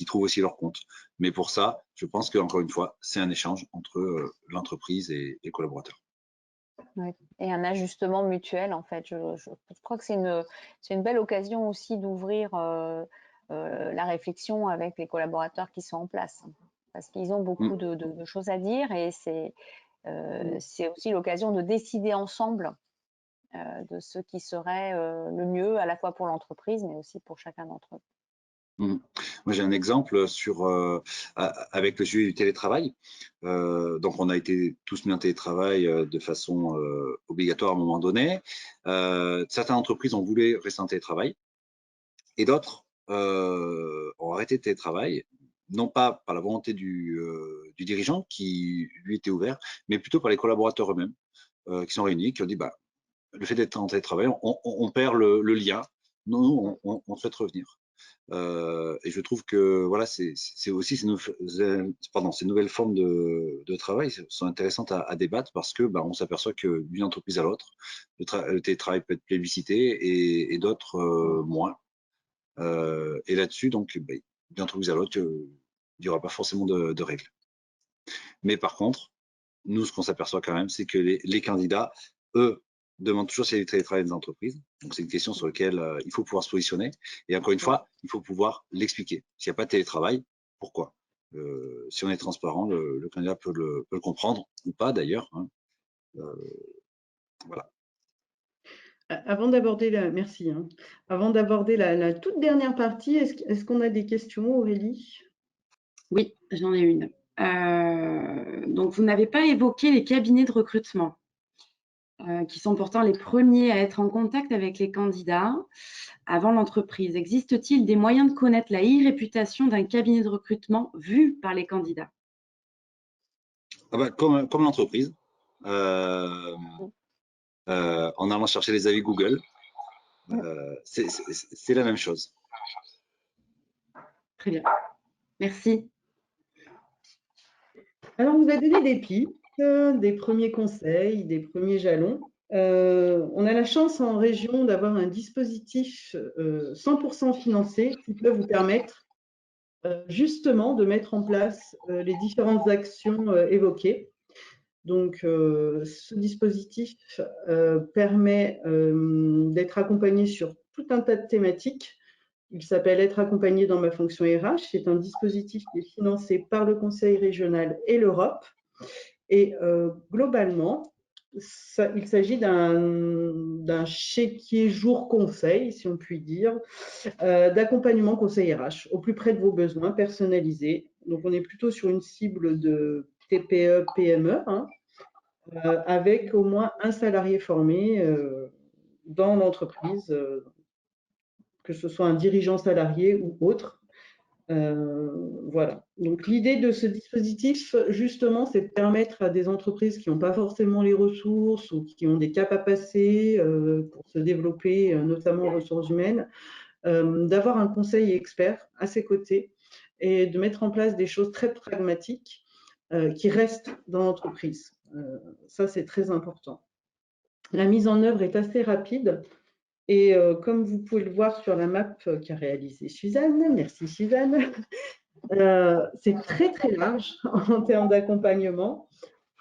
Speaker 3: trouvent aussi leur compte. Mais pour ça, je pense qu'encore une fois, c'est un échange entre l'entreprise et les collaborateurs.
Speaker 4: Ouais. Et un ajustement mutuel, en fait. Je crois que c'est une belle occasion aussi d'ouvrir la réflexion avec les collaborateurs qui sont en place, parce qu'ils ont beaucoup de choses à dire, et c'est aussi l'occasion de décider ensemble de ce qui serait le mieux, à la fois pour l'entreprise, mais aussi pour chacun d'entre eux.
Speaker 3: Moi, j'ai un exemple avec le sujet du télétravail. Donc, on a été tous mis en télétravail de façon obligatoire à un moment donné. Certaines entreprises ont voulu rester en télétravail, et d'autres ont arrêté le télétravail, non pas par la volonté du dirigeant qui, lui, était ouvert, mais plutôt par les collaborateurs eux-mêmes qui sont réunis, qui ont dit le fait d'être en télétravail, on perd le lien. Nous, on souhaite revenir. Et je trouve que voilà, c'est aussi ces nouvelles formes de travail sont intéressantes à débattre, parce que on s'aperçoit que d'une entreprise à l'autre, le télétravail peut être plébiscité et d'autres moins. Et là-dessus, donc, d'une entreprise à l'autre, il n'y aura pas forcément de règles. Mais par contre, nous, ce qu'on s'aperçoit quand même, c'est que les candidats, eux, demandent toujours s'il y a du télétravail des entreprises. Donc, c'est une question sur laquelle il faut pouvoir se positionner. Et encore une fois, il faut pouvoir l'expliquer. S'il n'y a pas de télétravail, pourquoi? Si on est transparent, le candidat peut le comprendre, ou pas d'ailleurs, hein. Voilà.
Speaker 1: Avant d'aborder merci, hein. Avant d'aborder la toute dernière partie, est-ce qu'on a des questions, Aurélie?
Speaker 2: Oui, j'en ai une. Donc, vous n'avez pas évoqué les cabinets de recrutement, qui sont pourtant les premiers à être en contact avec les candidats avant l'entreprise. Existe-t-il des moyens de connaître la e-réputation d'un cabinet de recrutement vu par les candidats?
Speaker 3: Ah bah, comme l'entreprise, en allant chercher les avis Google, c'est la même chose.
Speaker 2: Très bien. Merci.
Speaker 1: Alors, on vous a donné des pistes, des premiers conseils, des premiers jalons. On a la chance en région d'avoir un dispositif 100% financé qui peut vous permettre justement de mettre en place les différentes actions évoquées. Donc, ce dispositif permet d'être accompagné sur tout un tas de thématiques. Il s'appelle Être accompagné dans ma fonction RH. C'est un dispositif qui est financé par le Conseil régional et l'Europe. Et globalement, il s'agit d'un chéquier jour conseil, si on peut dire, d'accompagnement conseil RH au plus près de vos besoins, personnalisés. Donc, on est plutôt sur une cible de TPE, PME, hein, avec au moins un salarié formé dans l'entreprise, que ce soit un dirigeant salarié ou autre. Voilà. Donc l'idée de ce dispositif, justement, c'est de permettre à des entreprises qui n'ont pas forcément les ressources ou qui ont des caps à passer pour se développer, notamment en ressources humaines, d'avoir un conseil expert à ses côtés et de mettre en place des choses très pragmatiques qui restent dans l'entreprise. Ça, c'est très important. La mise en œuvre est assez rapide. Et comme vous pouvez le voir sur la map qu'a réalisée Suzanne, merci Suzanne, c'est très très large en termes d'accompagnement.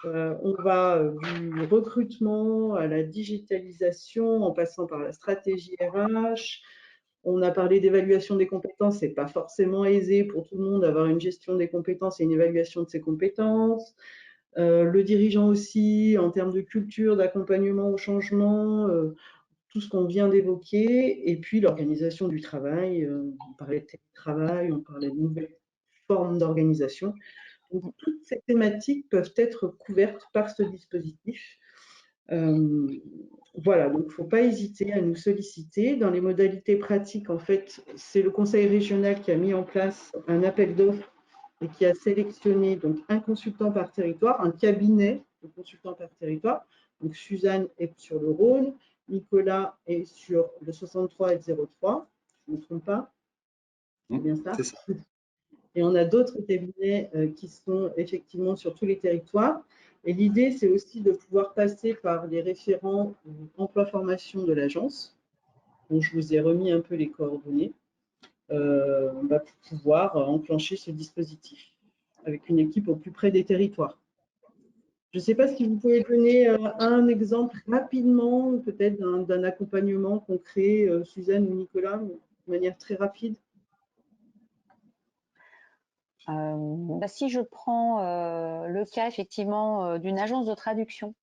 Speaker 1: On va du recrutement à la digitalisation en passant par la stratégie RH. On a parlé d'évaluation des compétences, c'est pas forcément aisé pour tout le monde d'avoir une gestion des compétences et une évaluation de ses compétences. Le dirigeant aussi, en termes de culture, d'accompagnement au changement, tout ce qu'on vient d'évoquer, et puis l'organisation du travail. On parlait de télétravail, on parlait de nouvelles formes d'organisation. Donc, toutes ces thématiques peuvent être couvertes par ce dispositif. Voilà, donc il ne faut pas hésiter à nous solliciter. Dans les modalités pratiques, en fait, c'est le Conseil régional qui a mis en place un appel d'offres et qui a sélectionné donc un consultant par territoire, un cabinet de consultants par territoire. Donc Suzanne est sur le Rhône, Nicolas est sur le 63 et le 03, je ne me trompe pas, c'est bien ça.
Speaker 3: C'est ça.
Speaker 1: Et on a d'autres cabinets qui sont effectivement sur tous les territoires. Et l'idée, c'est aussi de pouvoir passer par les référents emploi-formation de l'agence, dont je vous ai remis un peu les coordonnées, pour pouvoir enclencher ce dispositif avec une équipe au plus près des territoires. Je ne sais pas si vous pouvez donner un exemple rapidement, peut-être d'un accompagnement concret, Suzanne ou Nicolas, de manière très rapide.
Speaker 4: Si je prends le cas effectivement d'une agence de traduction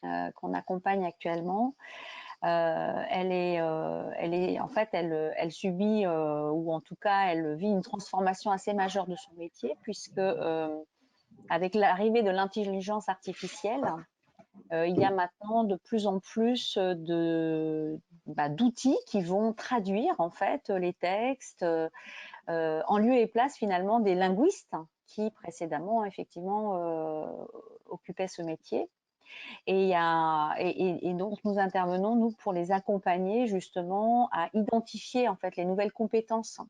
Speaker 4: qu'on accompagne actuellement, elle subit ou en tout cas elle vit une transformation assez majeure de son métier puisque avec l'arrivée de l'intelligence artificielle, il y a maintenant de plus en plus d'outils qui vont traduire en fait les textes en lieu et place finalement des linguistes qui précédemment effectivement occupaient ce métier. Et donc nous intervenons nous pour les accompagner justement à identifier en fait les nouvelles compétences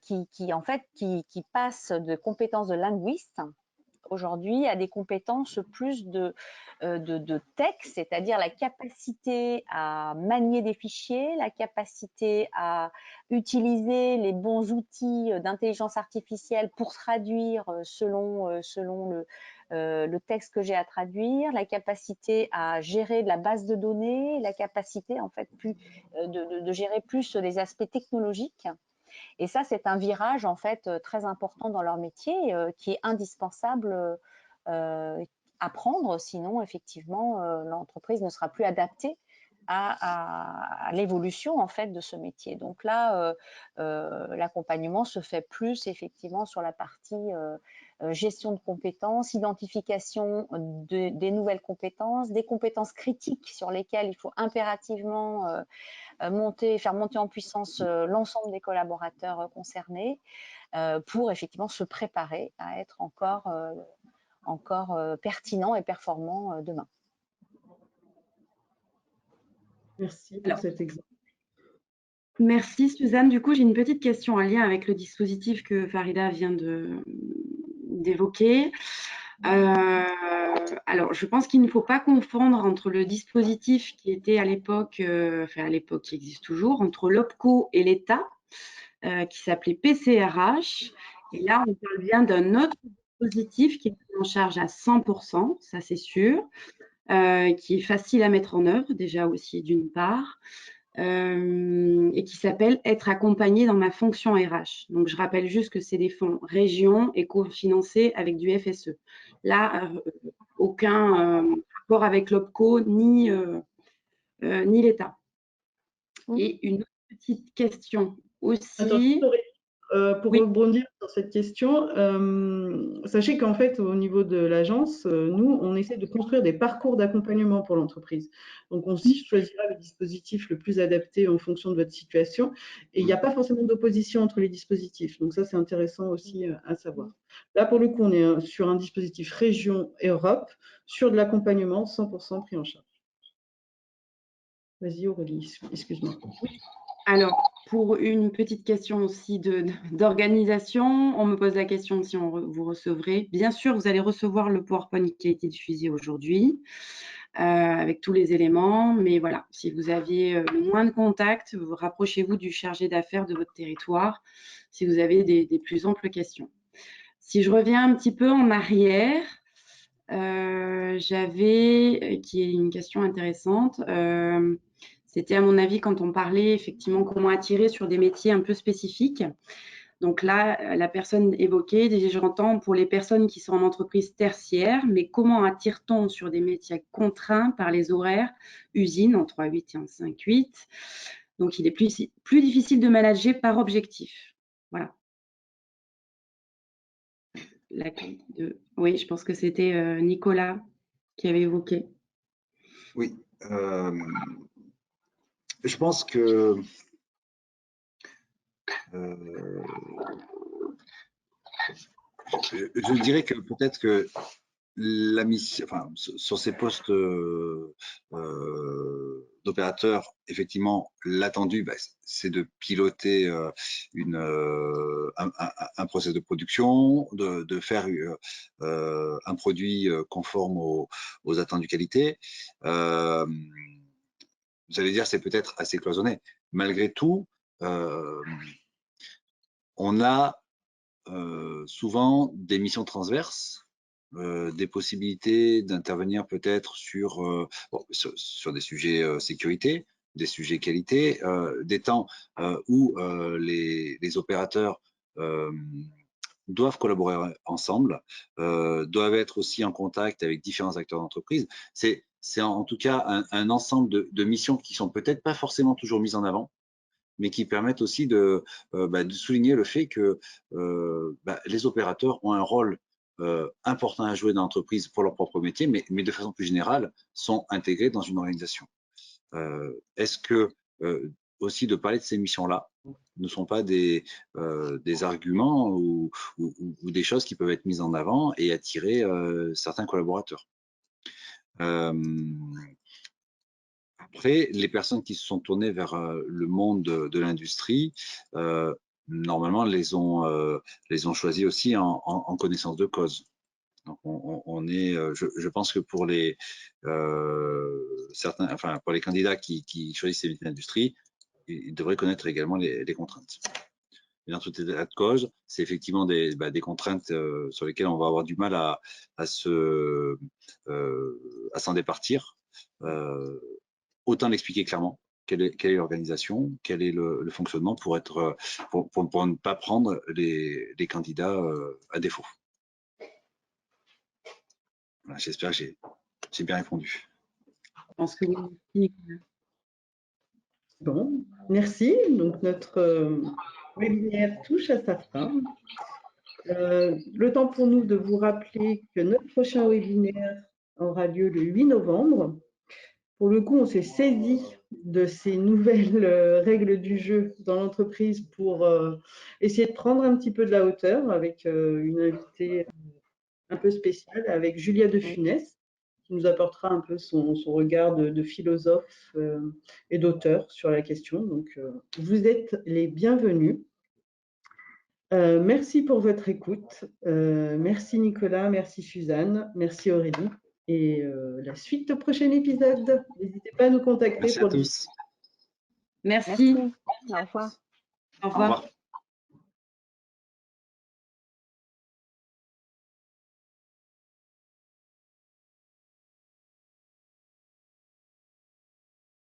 Speaker 4: qui passent de compétences de linguistes aujourd'hui à des compétences plus de texte, c'est-à-dire la capacité à manier des fichiers, la capacité à utiliser les bons outils d'intelligence artificielle pour traduire selon le texte que j'ai à traduire, la capacité à gérer de la base de données, la capacité en fait de gérer plus les aspects technologiques. Et ça, c'est un virage en fait très important dans leur métier qui est indispensable à prendre. Sinon, effectivement, l'entreprise ne sera plus adaptée à l'évolution en fait de ce métier. Donc là, l'accompagnement se fait plus effectivement sur la partie gestion de compétences, identification des nouvelles compétences, des compétences critiques sur lesquelles il faut impérativement faire monter en puissance l'ensemble des collaborateurs concernés pour effectivement se préparer à être encore pertinent et performant demain.
Speaker 1: Merci pour cet exemple.
Speaker 2: Merci Suzanne. Du coup, j'ai une petite question en lien avec le dispositif que Farida vient d'évoquer. Alors, je pense qu'il ne faut pas confondre entre le dispositif qui était à l'époque, qui existe toujours, entre l'OPCO et l'État, qui s'appelait PCRH. Et là, on parle bien d'un autre dispositif qui est pris en charge à 100%, ça c'est sûr, qui est facile à mettre en œuvre déjà aussi d'une part, et qui s'appelle « Être accompagné dans ma fonction RH ». Donc, je rappelle juste que c'est des fonds région et cofinancés avec du FSE. Là, aucun rapport avec l'OPCO ni l'État. Et une autre petite question aussi.
Speaker 1: Pour rebondir sur cette question, sachez qu'en fait, au niveau de l'agence, nous, on essaie de construire des parcours d'accompagnement pour l'entreprise. Donc, on choisira le dispositif le plus adapté en fonction de votre situation. Et il n'y a pas forcément d'opposition entre les dispositifs. Donc, ça, c'est intéressant aussi à savoir. Là, pour le coup, on est sur un dispositif région et Europe, sur de l'accompagnement 100% pris en charge. Vas-y, Aurélie, excuse-moi.
Speaker 2: Alors, pour une petite question aussi d'organisation, on me pose la question si vous recevrez. Bien sûr, vous allez recevoir le PowerPoint qui a été diffusé aujourd'hui avec tous les éléments. Mais voilà, si vous aviez moins de contacts, rapprochez-vous du chargé d'affaires de votre territoire si vous avez des plus amples questions. Si je reviens un petit peu en arrière, j'avais, qui est une question intéressante, c'était à mon avis quand on parlait effectivement comment attirer sur des métiers un peu spécifiques. Donc là, la personne évoquait, j'entends pour les personnes qui sont en entreprise tertiaire, mais comment attire-t-on sur des métiers contraints par les horaires usines en 3-8 et en 5-8? Donc il est plus difficile de manager par objectif. Voilà. Oui, je pense que c'était Nicolas qui avait évoqué.
Speaker 3: Oui. Je pense que je dirais que peut-être que la mission, enfin, sur ces postes d'opérateurs, effectivement, l'attendu, c'est de piloter un process de production, de faire un produit conforme aux attentes de qualité. Vous allez dire, c'est peut-être assez cloisonné. Malgré tout, on a souvent des missions transverses, des possibilités d'intervenir peut-être sur des sujets sécurité, des sujets qualité, des temps où les opérateurs doivent collaborer ensemble, doivent être aussi en contact avec différents acteurs d'entreprise. C'est en tout cas un ensemble de missions qui sont peut-être pas forcément toujours mises en avant, mais qui permettent aussi de souligner le fait que les opérateurs ont un rôle important à jouer dans l'entreprise pour leur propre métier, mais de façon plus générale, sont intégrés dans une organisation. Est-ce que aussi de parler de ces missions-là ne sont pas des arguments ou des choses qui peuvent être mises en avant et attirer certains collaborateurs? Après, les personnes qui se sont tournées vers le monde de l'industrie, normalement, les ont choisis aussi en connaissance de cause. Donc, on est, je pense que pour les pour les candidats qui choisissent ces métiers d'industrie, ils devraient connaître également les contraintes. Et dans tout état de cause, c'est effectivement des contraintes sur lesquelles on va avoir du mal à s'en départir. Autant l'expliquer clairement, quelle est l'organisation, quel est le fonctionnement pour ne pas prendre les candidats à défaut. Voilà, j'espère que j'ai bien répondu.
Speaker 2: Je pense que oui.
Speaker 1: Bon, merci. Donc, notre webinaire touche à sa fin. Le temps pour nous de vous rappeler que notre prochain webinaire aura lieu le 8 novembre. Pour le coup, on s'est saisi de ces nouvelles règles du jeu dans l'entreprise pour essayer de prendre un petit peu de la hauteur avec une invitée un peu spéciale, avec Julia de Funès, qui nous apportera un peu son regard de philosophe et d'auteur sur la question. Donc, vous êtes les bienvenus. Merci pour votre écoute. Merci Nicolas, merci Suzanne, merci Aurélie. Et la suite au prochain épisode. N'hésitez pas à nous contacter
Speaker 3: Merci à tous.
Speaker 2: Merci.
Speaker 4: Merci. Au revoir.
Speaker 2: Au revoir.